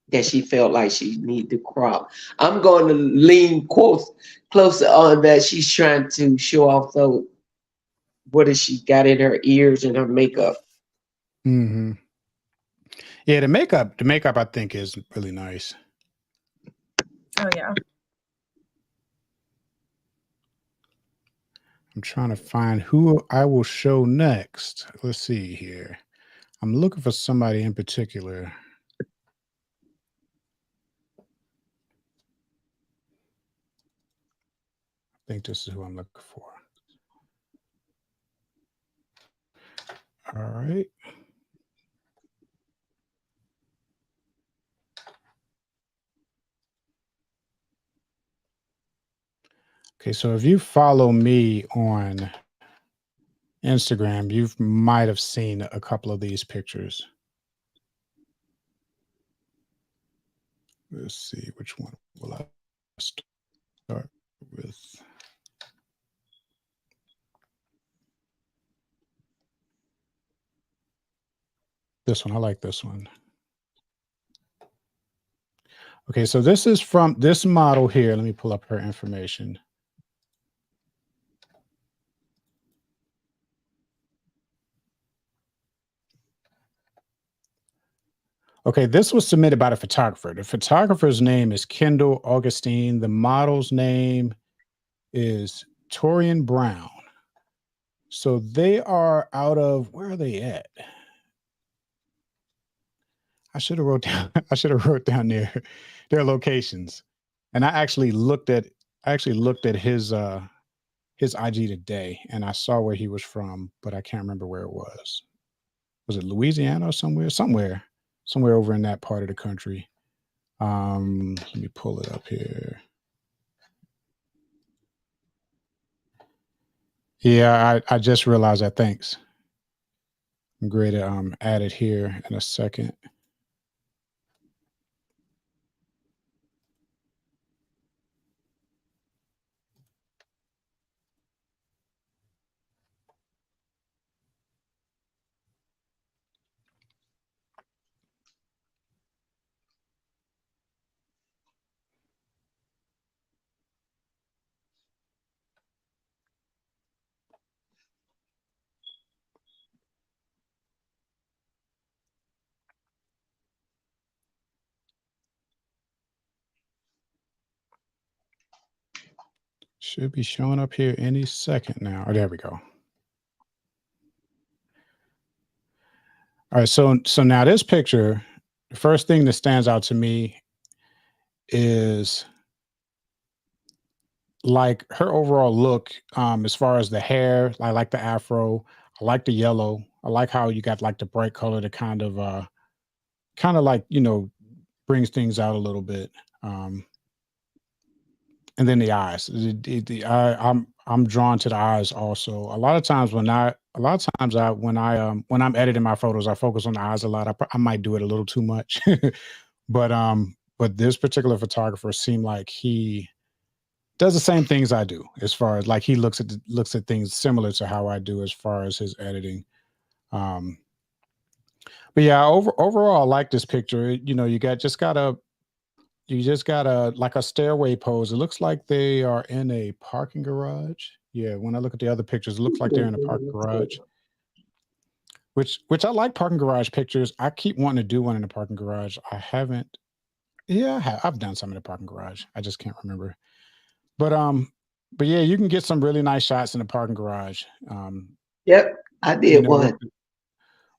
that she felt like she need to crop. I'm going to lean closer on that. She's trying to show off though what has she got in her ears and her makeup. Hmm. Yeah, the makeup I think is really nice. Oh yeah. I'm trying to find who I will show next. Let's see here. I'm looking for somebody in particular. I think this is who I'm looking for. All right. Okay, so if you follow me on Instagram, you might have seen a couple of these pictures. Let's see, which one will I start with? This one, I like this one. Okay, so this is from this model here. Let me pull up her information. Okay, this was submitted by the photographer. The photographer's name is Kendall Augustine. The model's name is Torian Brown. So they are out of, where are they at? I should have wrote down their locations. And I actually looked at his IG today, and I saw where he was from, but I can't remember where it was. Was it Louisiana or somewhere over in that part of the country? Let me pull it up here. Yeah, I just realized that. Thanks. I'm great to add it here in a second. Should be showing up here any second now. Oh, there we go. All right, so now this picture, the first thing that stands out to me is like her overall look, as far as the hair. I like the afro. I like the yellow. I like how you got like the bright color to kind of like, brings things out a little bit. And then the eyes. I'm drawn to the eyes also. A lot of times when I'm editing my photos, I focus on the eyes a lot. I might do it a little too much, but this particular photographer seemed like he does the same things I do, as far as like he looks at things similar to how I do as far as his editing. But yeah, overall, I like this picture. You just got a like a stairway pose. It looks like they are in a parking garage. Yeah, when I look at the other pictures, it looks like they're in a parking garage. Which I like parking garage pictures. I keep wanting to do one in a parking garage. I haven't. Yeah, I've done some in a parking garage. I just can't remember. But yeah, you can get some really nice shots in the parking garage. Yep, I did one.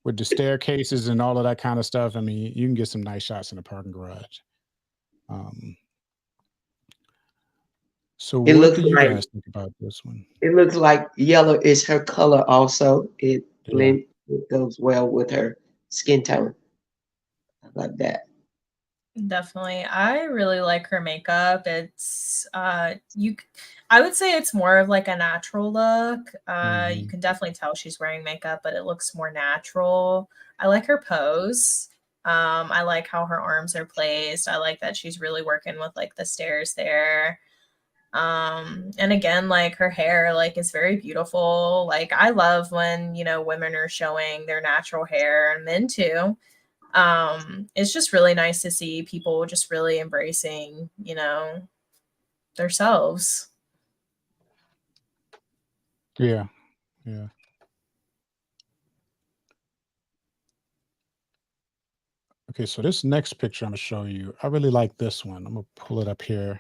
With the staircases and all of that kind of stuff. I mean, you can get some nice shots in the parking garage. So what do you guys think about this one? It looks like yellow is her color also. It goes well with her skin tone. I like that. Definitely. I really like her makeup. It's I would say it's more of like a natural look. You can definitely tell she's wearing makeup, but it looks more natural. I like her pose. I like how her arms are placed. I like that she's really working with like the stairs there. And again, like her hair like is very beautiful. Like I love when, women are showing their natural hair, and men too. It's just really nice to see people just really embracing, themselves. Yeah. Okay, so this next picture I'm gonna show you, I really like this one. I'm gonna pull it up here.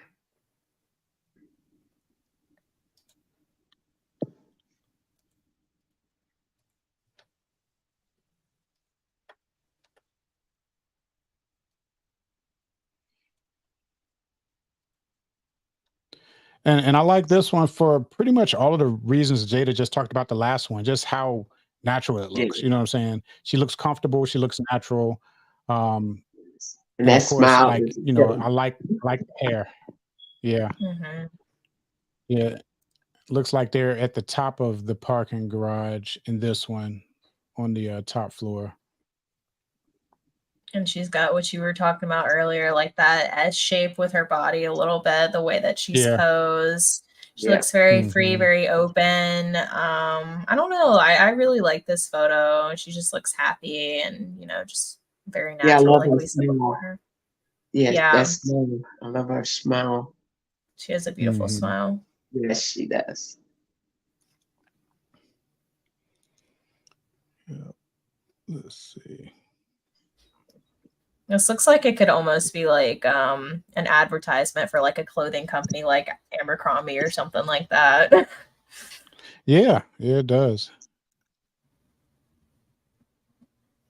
And I like this one for pretty much all of the reasons Jada just talked about the last one, just how natural it looks. You know what I'm saying? She looks comfortable, she looks natural. And And that of course, smile. like, I like the hair. Yeah. Mm-hmm. Yeah. looks like they're at the top of the parking garage in this one on the top floor. And she's got what you were talking about earlier, like that S shape with her body a little bit, the way that she's Yeah. posed. She Yeah. looks very free, Mhm. very open. I don't know. I really like this photo. She just looks happy and, just very Yeah, I natural, love like her we said smile. before. Yes, Yeah, that's smile. I love her smile. she has a beautiful Mhm. smile. Yes, she does. Yeah. Let's see. This looks like it could almost be like an advertisement for like a clothing company like Abercrombie or something like that. Yeah, yeah, it does.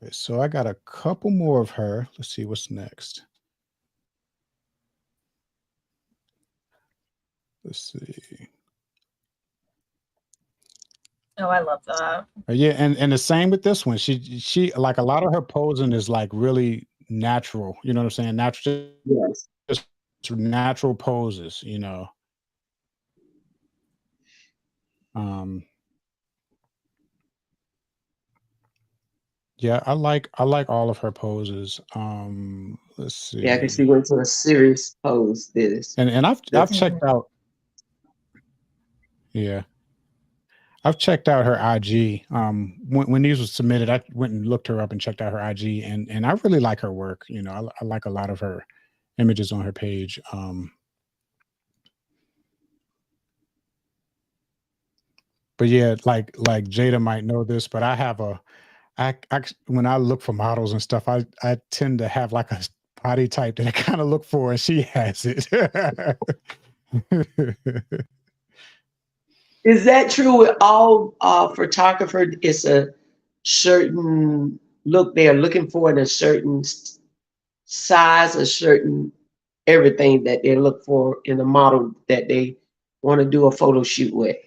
Okay, so I got a couple more of her. Let's see what's next. Let's see. Oh, I love that. Yeah, and the same with this one. She like a lot of her posing is like really natural. You know what I'm saying? Natural, Yes. just natural poses. Um, yeah, I like all of her poses. Let's Yeah, because she see. went to a serious pose this. And I've this I've Mhm. checked out. Yeah, I've checked out her IG. When these was submitted, I went and looked her up and checked out her IG, and I really like her work. I like a lot of her images on her page. But yeah, like Jada might know this, but I have a I when I look for models and stuff, I tend to have like a body type that I kind of look for, and she has it. Is that true with all photographers? It's a certain look they are looking for in a certain size, a certain everything that they look for in a model that they want to do a photo shoot with.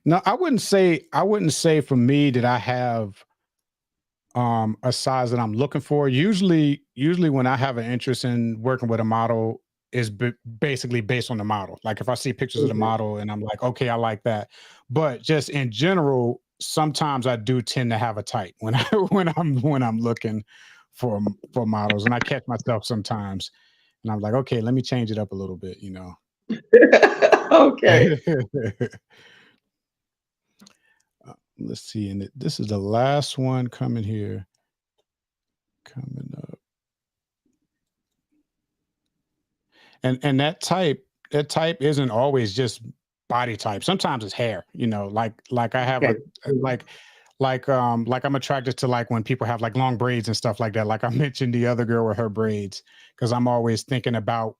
No, I wouldn't say for me that I have a size that I'm looking for. Usually when I have an interest in working with a model is basically based on the model. Like if I see pictures of the Mhm. model and I'm like, okay, I like that. But just in general, sometimes I do tend to have a type when I when I'm looking for models, and I catch myself sometimes, and I'm like, okay, let me change it up a little bit. Okay. Let's see, and this is the last one coming here, coming up. And that type isn't always just body type. Sometimes it's hair, like I have Okay. a like I'm attracted to like when people have like long braids and stuff like that. Like I mentioned the other girl with her braids, because I'm always thinking about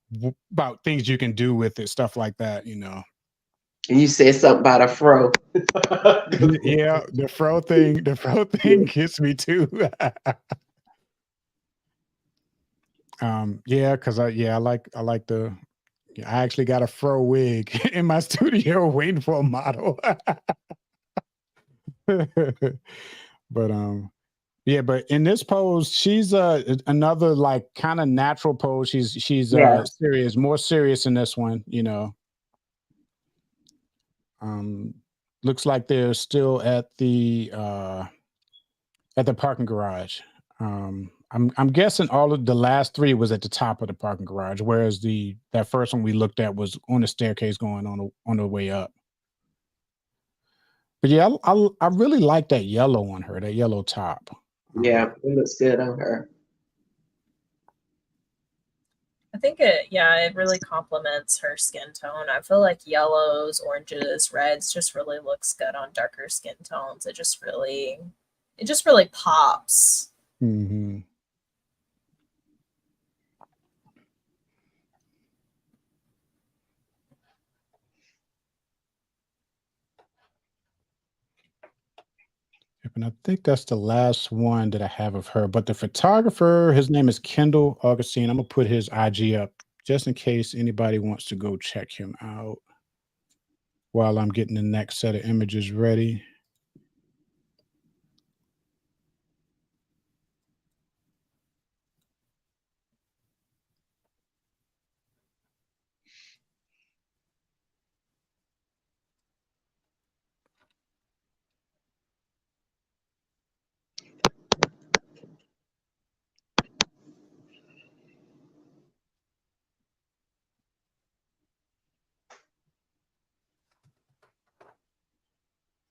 things you can do with it, stuff like that. And you said something about a fro. Yeah, the fro thing gets me too. Yeah, because I like the yeah, I actually got a fro wig in my studio waiting for a model. But yeah, but in this pose, she's another like kind of natural pose. She's Yeah. serious, more serious in this one. Um Looks like they're still at the parking garage. I'm guessing all of the last three was at the top of the parking garage, whereas that first one we looked at was on the staircase going on the way up. But yeah, I really like that yellow on her, that yellow top. Yeah. It looks good on her. I think it really complements her skin tone. I feel like yellows, oranges, reds just really looks good on darker skin tones. It just really pops. Hmm. Yep, and I think that's the last one that I have of her. But the photographer, his name is Kendall Augustine. I'm gonna put his IG up just in case anybody wants to go check him out while I'm getting the next set of images ready.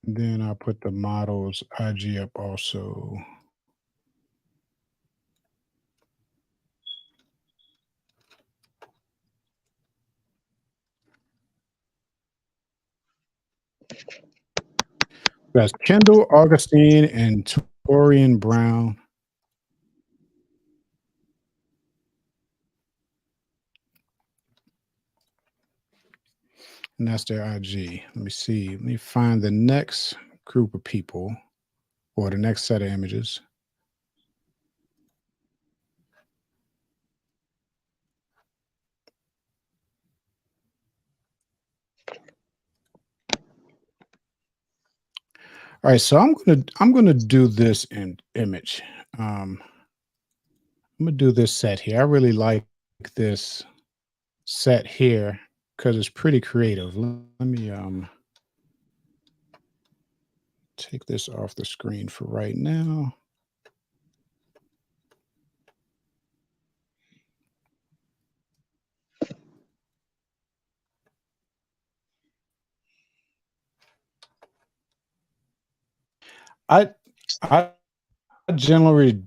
And then I'll put the model's IG up also. That's Kendall Augustine and Torian Brown. And that's their IG. Let me see. Let me find the next group of people or the next set of images. All right, so I'm gonna do this in image. I'm gonna do this set here. I really like this set here because it's pretty creative. Let me take this off the screen for right now. I I generally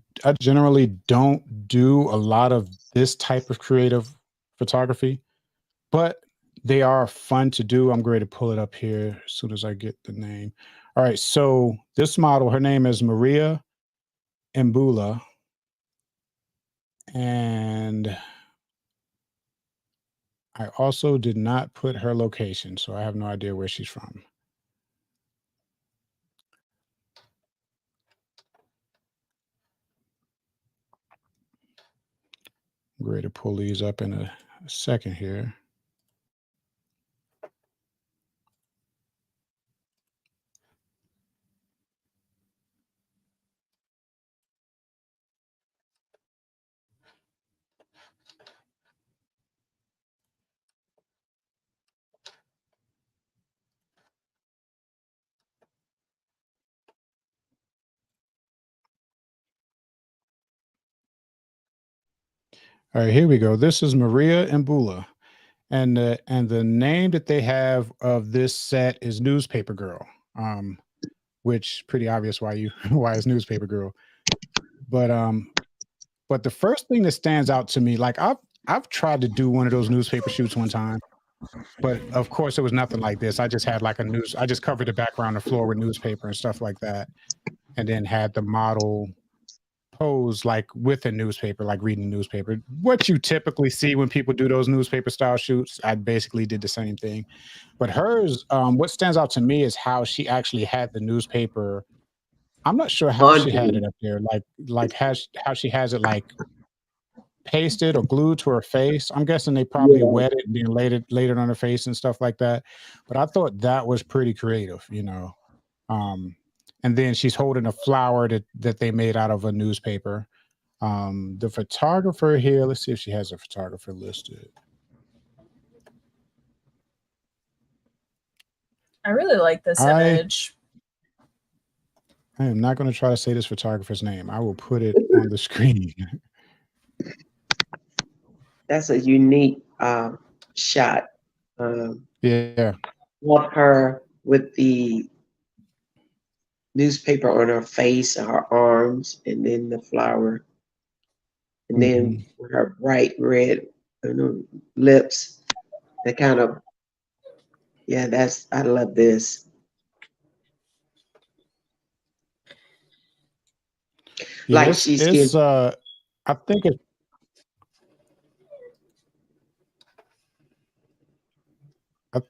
don't do a lot of this type of creative photography, but they are fun to do. I'm going to pull it up here as soon as I get the name. All right, so this model, her name is Maria Mbula, and I also did not put her location, so I have no idea where she's from. I'm ready to pull these up in a second here. All right, here we go. This is Maria Mbula. And the name that they have of this set is Newspaper Girl, which pretty obvious why you why it's Newspaper Girl. But the first thing that stands out to me, like I've tried to do one of those newspaper shoots one time, but of course it was nothing like this. I just had like I just covered the background, the floor with newspaper and stuff like that, and then had the model pose like with a newspaper, like reading a newspaper. What you typically see when people do those newspaper style shoots, I basically did the same thing. But hers, what stands out to me is how she actually had the newspaper. I'm not sure how she had Onto. it up there, how she has it like pasted or glued to her face. I'm guessing they probably Yeah. wet it and then laid it on her face and stuff like that. But I thought that was pretty creative, you know. And then she's holding a flower that they made out of a newspaper. The photographer here, let's see if she has a photographer listed. I really like this image. I am not going to try to say this photographer's name. I will put it on the screen. That's a unique shot. Yeah. Of her with the newspaper on her face, her arms, and then the flower, and then her bright red lips. That kind of, yeah, I love this. Yeah, Like she's getting. I think it.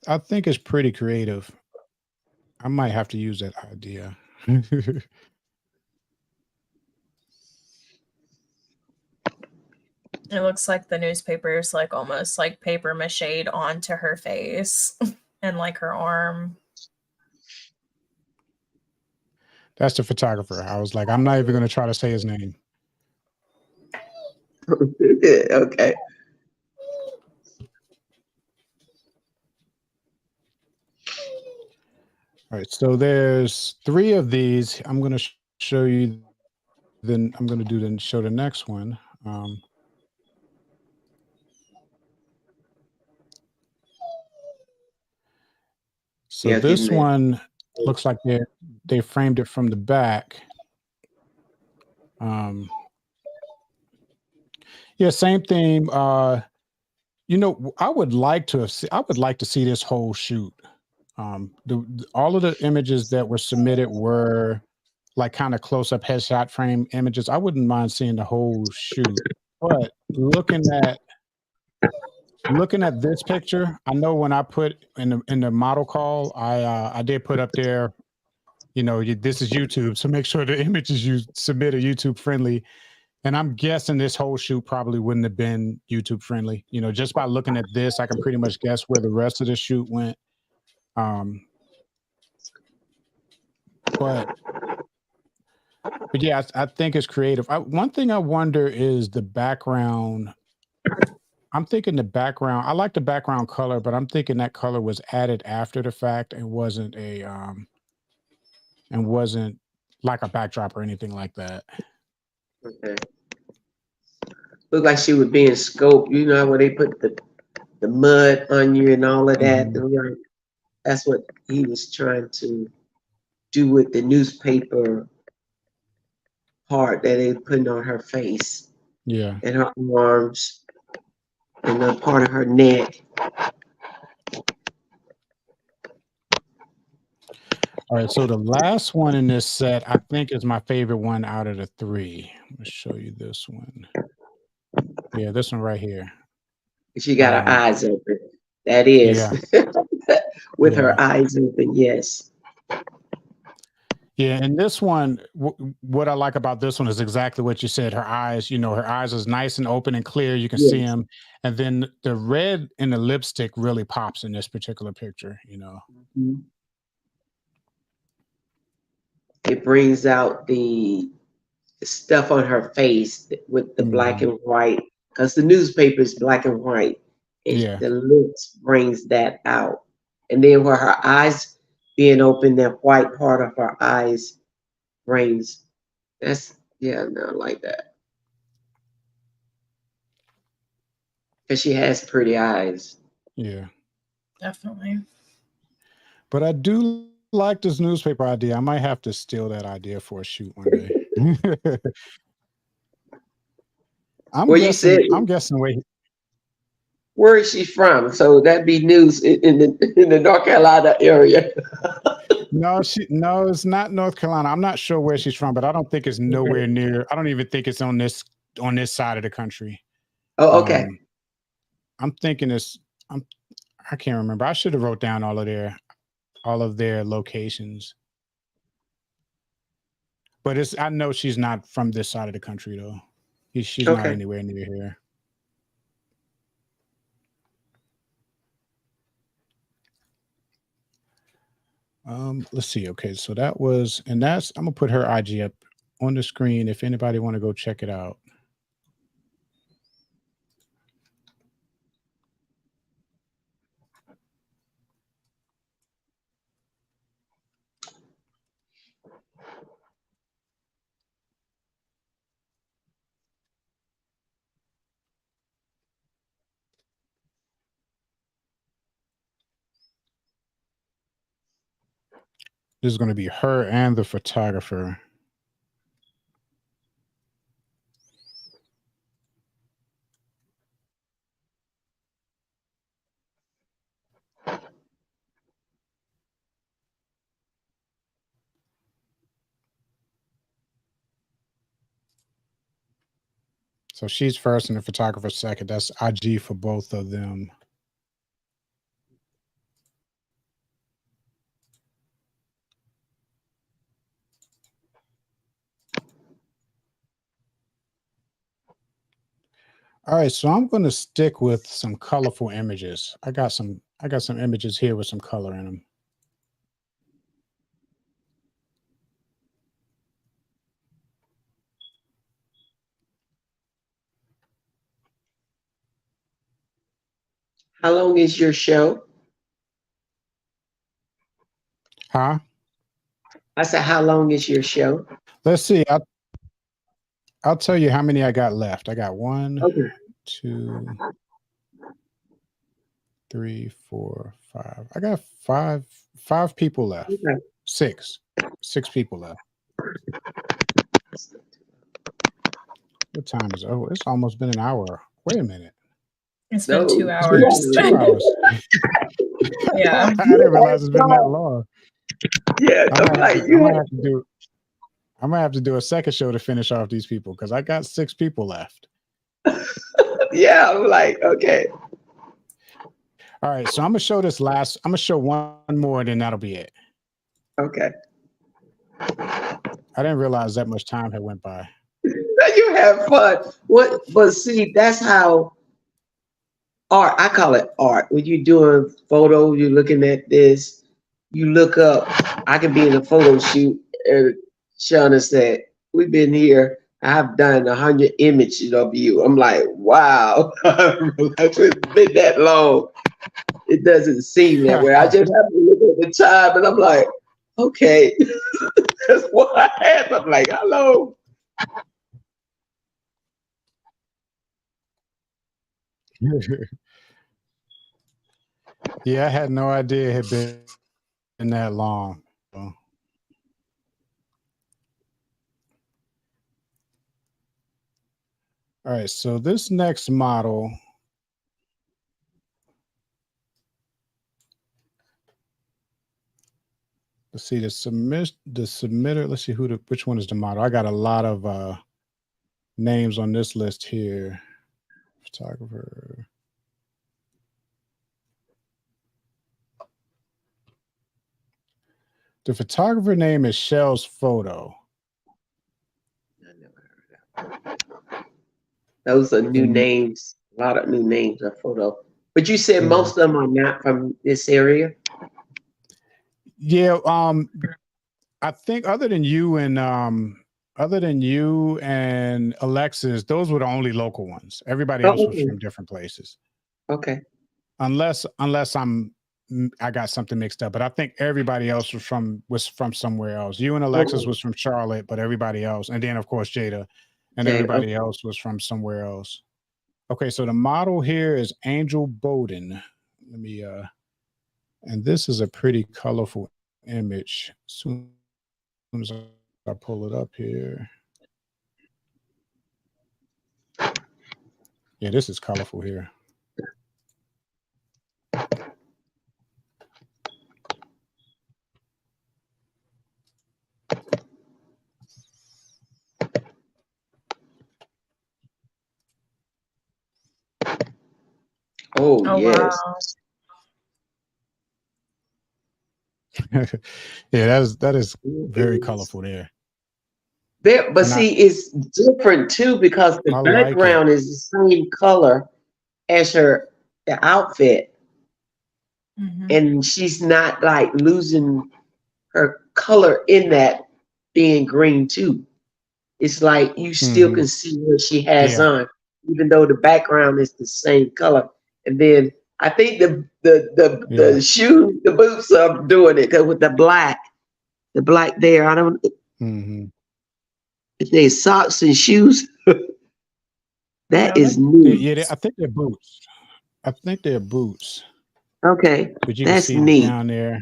I think it's pretty creative. I might have to use that idea. It looks like the newspaper is like almost like paper mache onto her face and like her arm. That's the photographer. I was like, I'm not even going to try to say his name. Okay. All right. So there's 3 of these. I'm going to show you. Then I'm going to show the next one. So Yeah, this one looks like they framed it from the back. Yeah, same theme. You know, I would like to see this whole shoot. All of the images that were submitted were like kind of close up headshot frame images. I wouldn't mind seeing the whole shoot, but looking at this picture, I know when I put in the model call, I did put up there, you know, this is YouTube, so make sure the images you submit are YouTube friendly. And I'm guessing this whole shoot probably wouldn't have been YouTube friendly. You know, just by looking at this, I can pretty much guess where the rest of the shoot went. But yeah, I think it's creative. One thing I wonder is the background. I'm thinking the background. I like the background color, but I'm thinking that color was added after the fact and wasn't like a backdrop or anything like that. Okay. Looked like she was being scoped. You know where they put the mud on you and all of that. Mm-hmm. That's what he was trying to do with the newspaper part that they putting on her face. Yeah. And her arms and the part of her neck. All right, so the last one in this set, I think, is my favorite one out of the three. I'm gonna show you this one. Yeah, this one right here. She got her eyes open. That is. Yeah. With her eyes open, yes. Yeah, and this one, what I like about this one is exactly what you said. Her eyes, you know, her eyes is nice and open and clear. You can see them. And then the red in the lipstick really pops in this particular picture, you know. Mm-hmm. It brings out the stuff on her face with the black and white, because the newspaper is black and white. The lips brings that out. And then where her eyes being open, that white part of her eyes brings, I like that. Because she has pretty eyes. Yeah. Definitely. But I do like this newspaper idea. I might have to steal that idea for a shoot one day. I'm guessing where is she from? So that'd be news in the North Carolina area. No, it's not North Carolina. I'm not sure where she's from, but I don't think it's nowhere near. I don't even think it's on this side of the country. Oh, okay. I'm thinking I can't remember. I should have wrote down all of their locations. But I know she's not from this side of the country though. She's not anywhere near here. Let's see. Okay, so that was, and I'm gonna put her IG up on the screen if anybody want to go check it out. This is going to be her and the photographer. So she's first and the photographer second. That's IG for both of them. All right, so I'm going to stick with some colorful images. I got some images here with some color in them. How long is your show? Huh? I said, how long is your show? Let's see. I'll tell you how many I got left. I got 1, 2, 3, 4, 5. I got five people left. Okay. Six people left. What time is it? Oh, it's almost been an hour. Wait a minute. It's been 2 It's been hours. 2 hours. Yeah. I didn't realize it's been that long. Yeah, I might have to do a second show to finish off these people because I got 6 people left. yeah, I'm like, okay. All right, so I'm gonna show this last. I'm gonna show one more, and then that'll be it. Okay. I didn't realize that much time had went by. You have fun. What? But see, that's how art. I call it art. When you're doing photos, you're looking at this. You look up. I could be in a photo shoot, and Shauna said, "We've been here. I've done 100 images of you." I'm like, "Wow, it's been that long." It doesn't seem that way. I just have to look at the time, and I'm like, "Okay." That's what I have. I'm like, "Hello." Yeah, I had no idea it had been that long. So. All right, so this next model. Let's see the submitter. Let's see which one is the model. I got a lot of names on this list here. Photographer. The photographer name is Shell's Photo. Those are new names. A lot of new names of photo. But you said most of them are not from this area. Yeah. I think other than you and Alexis, those were the only local ones. Everybody else was from different places. Okay. Unless I got something mixed up, but I think everybody else was from somewhere else. You and Alexis was from Charlotte, but everybody else, and then of course Jada, and everybody else was from somewhere else. Okay, so the model here is Angel Bowden. Let me and this is a pretty colorful image. As soon as I pull it up here. Yeah, this is colorful here. Oh yes. Wow. Yeah, that is very colorful there. But see, it's different too because the background is the same color as the outfit. Mm-hmm. And she's not like losing her color in that being green too. It's like you still can see what she has on, even though the background is the same color. And then I think the shoes, the boots are doing it because with the black there. I don't. If they socks and shoes, that is new. I think they're boots. Okay, but you that's can see neat down there.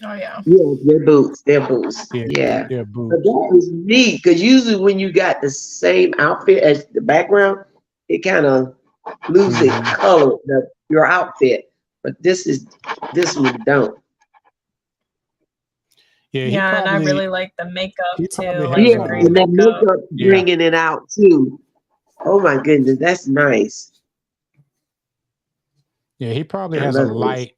Oh yeah. Yeah, they're boots. They're boots. Yeah, they're boots. But that is neat because usually when you got the same outfit as the background, it kind of loses color, your outfit. But this one don't. Yeah, and I really like the makeup too. Like and that makeup bringing it out too. Oh my goodness, that's nice. Yeah, he probably has a light,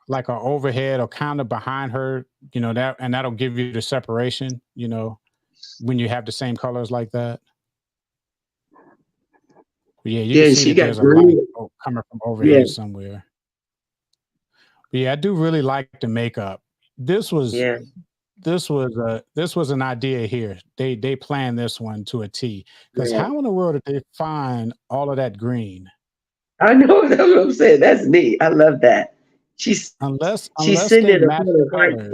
like an overhead or kind of behind her, that'll give you the separation, when you have the same colors like that. But yeah, you can see that there's a light coming from overhead somewhere. But yeah, I do really like the makeup. This was an idea here. They planned this one to a T. Because how in the world did they find all of that green? I know, that's what I'm saying. That's neat. I love that. She's sending they match colors.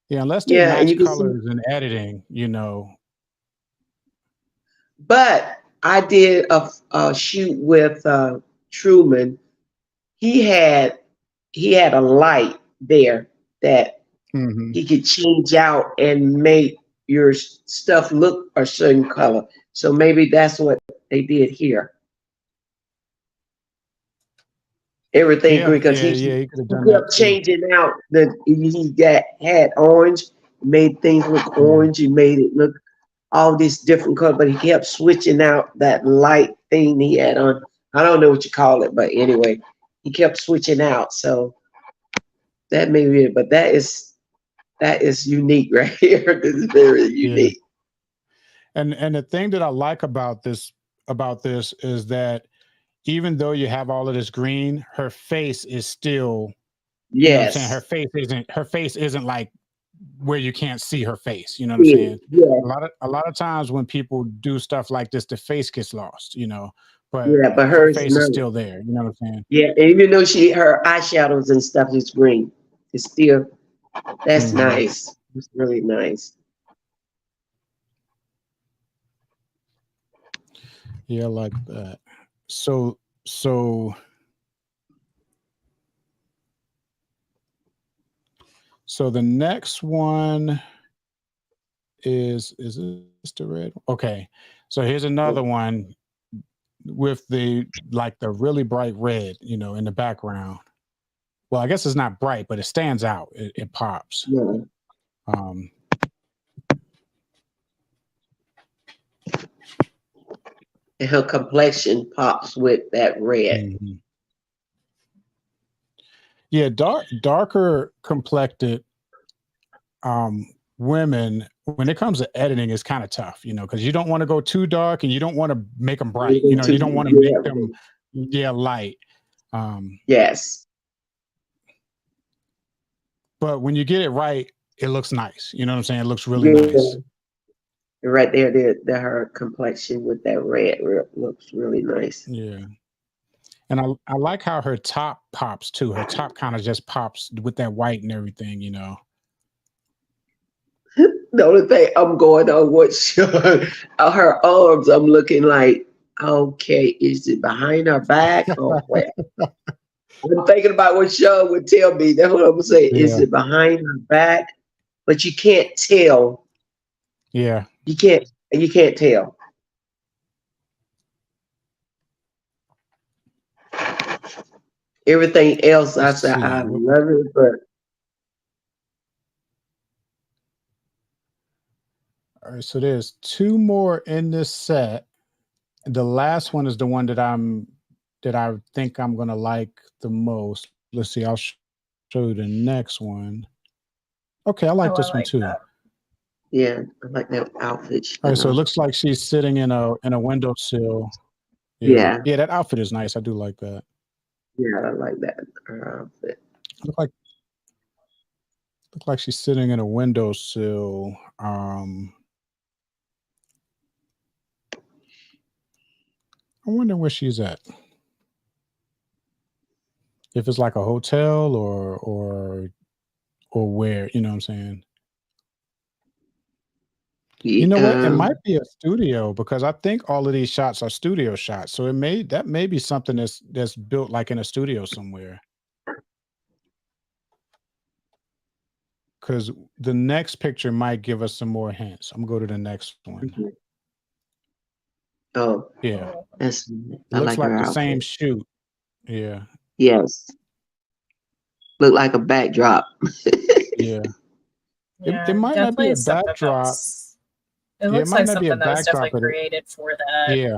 Yeah, unless they match colors in editing, But I did a shoot with Truman. He had a light there that Hmm. he could change out and make your stuff look a certain color. So maybe that's what they did here. Everything green because Yeah. He could have he done that kept too. changing out he got had orange, made things look Mm. orange, he made it look all these different colors, but he kept switching out that light thing he had on. I don't know what you call it, but anyway, he kept switching out. So that may be it, but that is unique right here. This is very Yeah. unique. And the thing that I like about this is that even though you have all of this green, her face is still, you know what I'm saying? Yes. Her face isn't like where you can't see her face. You know what I'm Yeah. saying? Yeah. A lot of times when people do stuff like this, the face gets lost, you know, but Yeah. But her hers face is no. still there. You know what I'm saying? Yeah. And even though her eyeshadows and stuff is green, it's still that's Hmm. nice. It's really nice. Yeah, I like that. So so the next one is this the red one? Okay. So here's another one with the really bright red, you know, in the background. Well, I guess it's not bright, but it stands out. It pops. Yeah. Um, And her complexion pops with that red. mhm. Yeah, darker complected women, when it comes to editing, is kind of tough, you know, because you don't want to go too dark and you don't want to make them bright. You know, you don't want to make Yeah. them light. Um, Yes. but when you get it right, it looks nice. You know what I'm saying? It looks really Yeah. nice. Right there, her complexion with that red looks really nice. Yeah. And I like how her top pops too. Her top kind of just pops with that white and everything, you know. The only thing I'm going on what her arms, I'm looking like, okay, is it behind her back or where? I'm thinking about what Sean would tell me. That's what I'm gonna say. Is Yeah. it behind her back? But you can't tell. Yeah. You can't tell. Everything else, I Let's said, I see. love it, but All right, so there's two more in this set. The last one is the one that I think I'm gonna like the most. Let's see, I'll show you the next one. Okay, I like Oh, I this one like too. that. yeah, I like that outfit. All right, so it looks like she's sitting in a windowsill. Yeah, Yeah, yeah, that outfit is nice. I do like that. yeah, I like that her outfit. Look like she's sitting in a windowsill. I wonder where she's at. If it's like a hotel or where, you know what I'm saying? You Yeah, know what? It might be a studio because I think all of these shots are studio shots. So that may be something that's built like in a studio somewhere. Because the next picture might give us some more hints. I'm gonna go to the next one. mhm. Oh, Yeah. that's It I looks like like her the outfit. same shoot. Yeah. Yes, look like a backdrop. Yeah. It Yeah, might not be definitely a something that backdrop. was. It Yeah, it looks might like not be a something that was backdrop, definitely but created for that. yeah.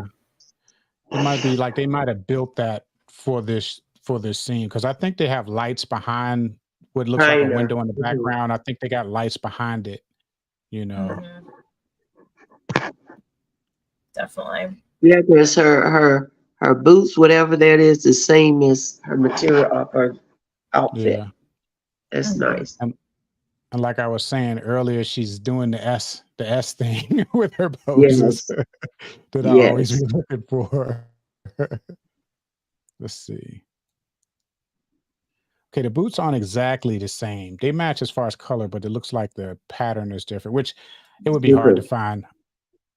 It might be like they might have built that for this scene because I think they have lights behind what looks like a Kinda. window in the Mhm. background. I think they got lights behind it, you know. Hmm. Definitely. Yeah, because her boots, whatever that is, the same as her material of her outfit. Yeah. That's Hmm. nice. And like I was saying earlier, she's doing the S thing with her poses Yes, that I always yes. be looking for. Let's see. Okay, the boots aren't exactly the same. They match as far as color, but it looks like the pattern is different, which it would be hard to Mhm. find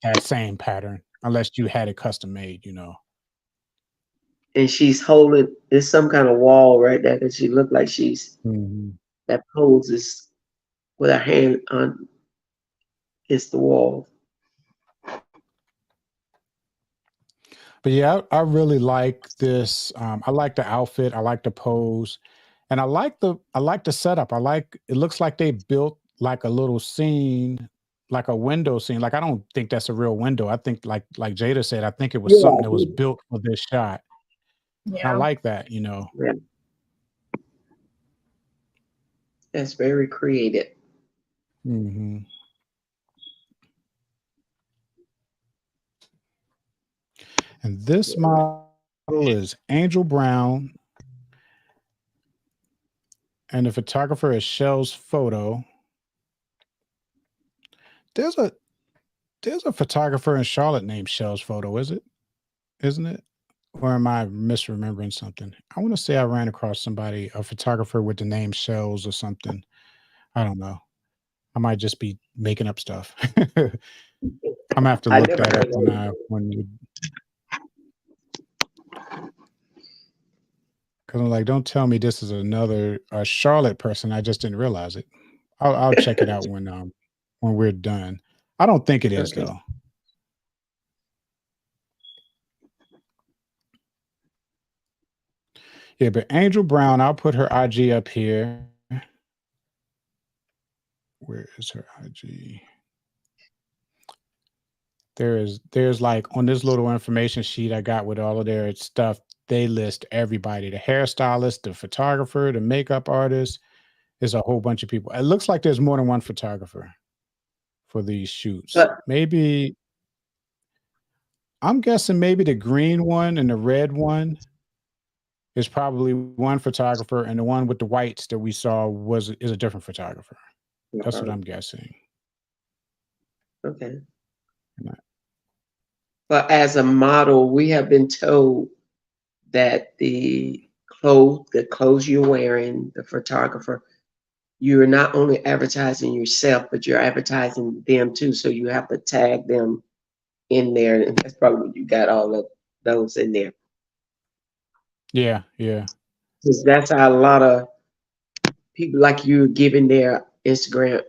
that same pattern unless you had it custom made, you know. And she's holding. There's some kind of wall right there that she look like she's Mhm. that poses with her hand on against the wall. But yeah, I really like this. I like the outfit. I like the pose, and I like the setup. I like it. Looks like they built like a little scene, like a window scene. Like I don't think that's a real window. I think like Jada said, I think it was something that was Yeah, built for this shot. I Yeah. like that. You know. yeah, that's very creative. Hmm. And this model is Angel Brown, and the photographer is Shell's Photo. There's a there's a photographer in Charlotte named Shell's Photo, isn't it? Or am I misremembering something? I want to say I ran across somebody, a photographer with the name Shells or something. I don't know. I might just be making up stuff. I'm gonna have to I look never that heard up of it. when you, because I'm like, don't tell me this is another a Charlotte person. I just didn't realize it. I'll check it out when we're done. I don't think it is Okay. though. Yeah, but Angel Brown, I'll put her IG up here. Where is her IG? There's like on this little information sheet I got with all of their stuff, they list everybody, the hairstylist, the photographer, the makeup artist. There's a whole bunch of people. It looks like there's more than one photographer for these shoots. But Maybe I'm guessing maybe the green one and the red one is probably one photographer, and the one with the whites that we saw is a different photographer. That's what I'm guessing. okay. But as a model, we have been told that the clothes you're wearing, the photographer, you're not only advertising yourself, but you're advertising them too. So you have to tag them in there, and that's probably you got all of those in there. Yeah, yeah. Because that's how a lot of people like you giving their Instagram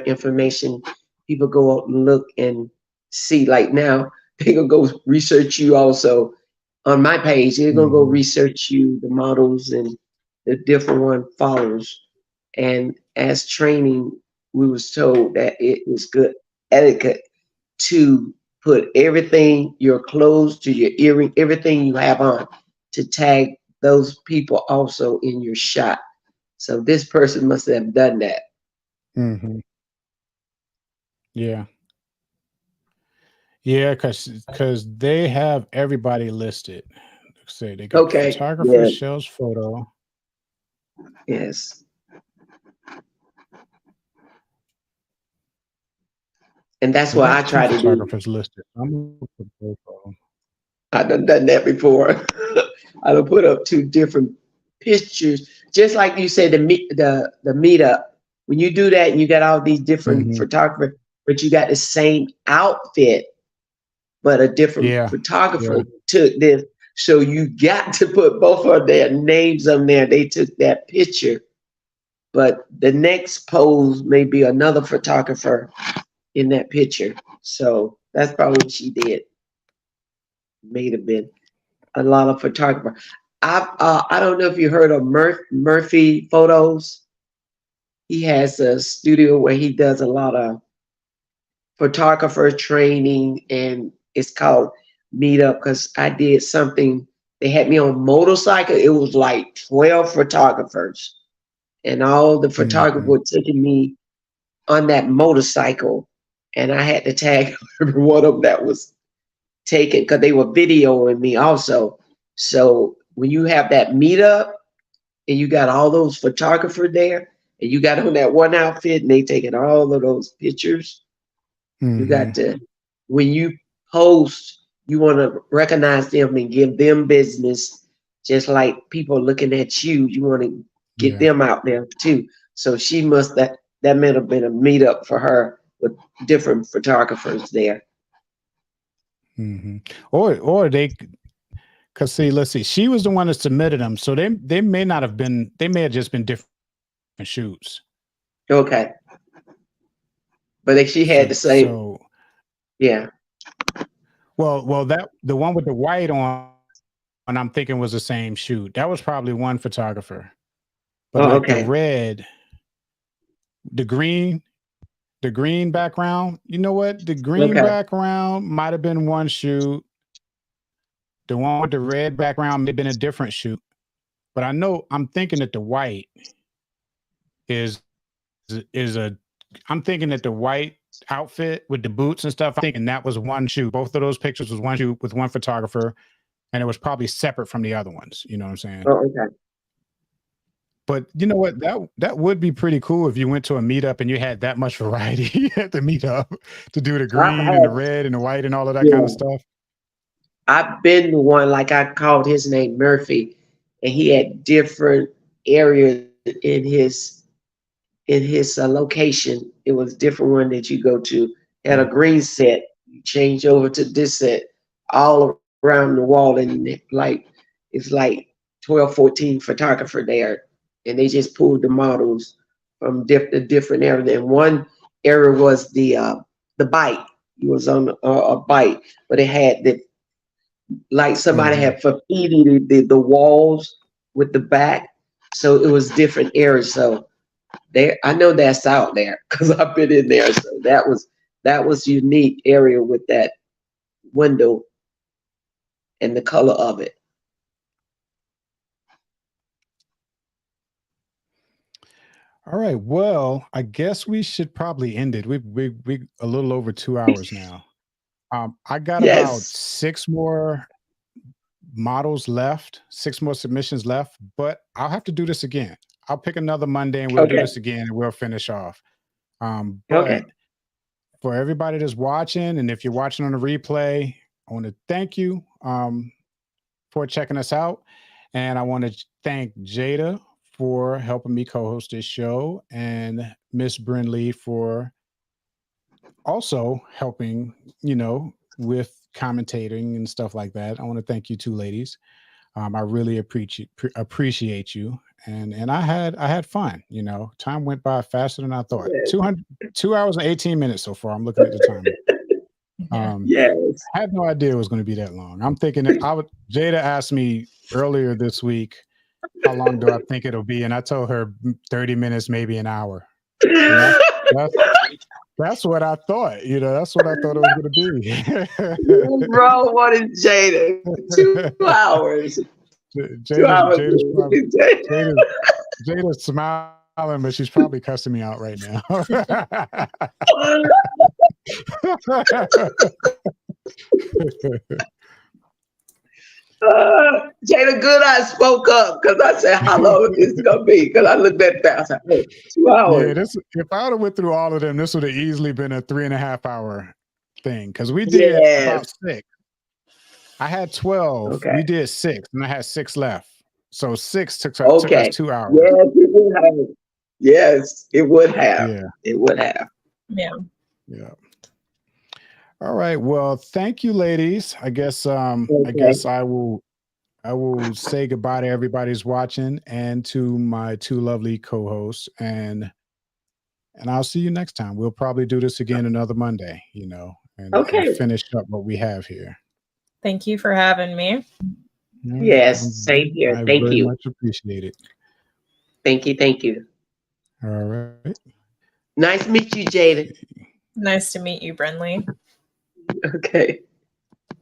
information. People go out and look and see. Like now, they gonna go research you also on my page. They're gonna go Mhm. research you, the models and the different one follows. And as training, we was told that it was good etiquette to put everything, your clothes to your earring, everything you have on, to tag those people also in your shot. So this person must have done that. Mhm. Yeah. Yeah, because they have everybody listed. Say they got Okay. photographer, Yeah. Shell's Photo. Yes. And that's They what I got two try to do. photographers listed. I'm gonna put both of 'em. I done that before. I done put up two different pictures, just like you said, the meetup. When you do that, and you got all these different Mhm. photographers, but you got the same outfit, but a different Yeah. photographer Yeah. took this. So you got to put both of their names on there. They took that picture, but the next pose may be another photographer in that picture. So that's probably what she did. May have been a lot of photographer. I don't know if you heard of Murphy Photos. He has a studio where he does a lot of photographer training, and it's called Meetup because I did something. They had me on motorcycle. It was like 12 photographers, and all the photographers Mhm. were taking me on that motorcycle, and I had to tag every one of them that was taken because they were videoing me also. So when you have that meetup and you got all those photographers there, and you got on that one outfit and they taking all of those pictures, you got Mhm. to, when you post, you want to recognize them and give them business, just like people looking at you. You want to get Yeah. them out there too. So she must that might have been a meetup for her with different photographers there. Mhm. Or they cuz see, let's see. She was the one that submitted them. So they may not have been they may have just been different different shoots. Okay. But she had the same. So Yeah. well, that the one with the white on, and I'm thinking was the same shoot. That was probably one photographer. But Oh, like okay. the red, the green background, you know what? The green background might have been one shoot. The one with the red background may have been a different shoot. But I'm thinking that the white is I'm thinking that the white outfit with the boots and stuff, I'm thinking that was one shoot. Both of those pictures was one shoot with one photographer, and it was probably separate from the other ones. You know what I'm saying? Oh, okay. But you know what? That would be pretty cool if you went to a meetup and you had that much variety at the meetup to do the green and the red and the white and all of that kind of stuff. I've been to one, like I called his name Murphy, and he had different areas in his location. It was different one that you go to. Had a green set, you change over to this set, all around the wall, and it's like 12, 14 photographer there, and they just pulled the models from different areas. And one area was the bike. It was on a bike, but it had like somebody had graffiti the walls with the back, so it was different areas. So I know that's out there because I've been in there. So that was unique area with that window and the color of it. All right. Well, I guess we should probably end it. We a little over 2 hours now. I got about 6 more models left, 6 more submissions left, but I'll have to do this again. I'll pick another Monday and we'll do this again and we'll finish off. But for everybody that's watching, and if you're watching on the replay, I want to thank you for checking us out. And I want to thank Jada for helping me co-host this show, and Miss Brindley for also helping, with commentating and stuff like that. I want to thank you two ladies. I really appreciate you. And I had fun, time went by faster than I thought. 2 hours and 18 minutes so far. I'm looking at the time. I had no idea it was going to be that long. I'm thinking Jada asked me earlier this week, how long do I think it'll be? And I told her 30 minutes, maybe an hour. That's what I thought. That's what I thought it was going to be. Bro, what is Jada? 2 hours. Jada's smiling, but she's probably cussing me out right now. Jada, good I spoke up because I said, how long is this going to be? Because I looked at that. I said, 2 hours. Yeah, if I would have went through all of them, this would have easily been a 3.5 hour thing because we did about 6. I had 12. Okay. We did 6, and I had 6 left. So 6 took us 2 hours. Yes, it would have. Yeah, it would have. Yeah. Yeah. All right. Well, thank you, ladies. I guess I will say goodbye to everybody who's watching and to my 2 lovely co-hosts, and I'll see you next time. We'll probably do this again another Monday, and finish up what we have here. Thank you for having me. Yes, same here. I Thank very you. much appreciate it. Thank you. All right. Nice to meet you, Jada. Nice to meet you, Brindley. Okay.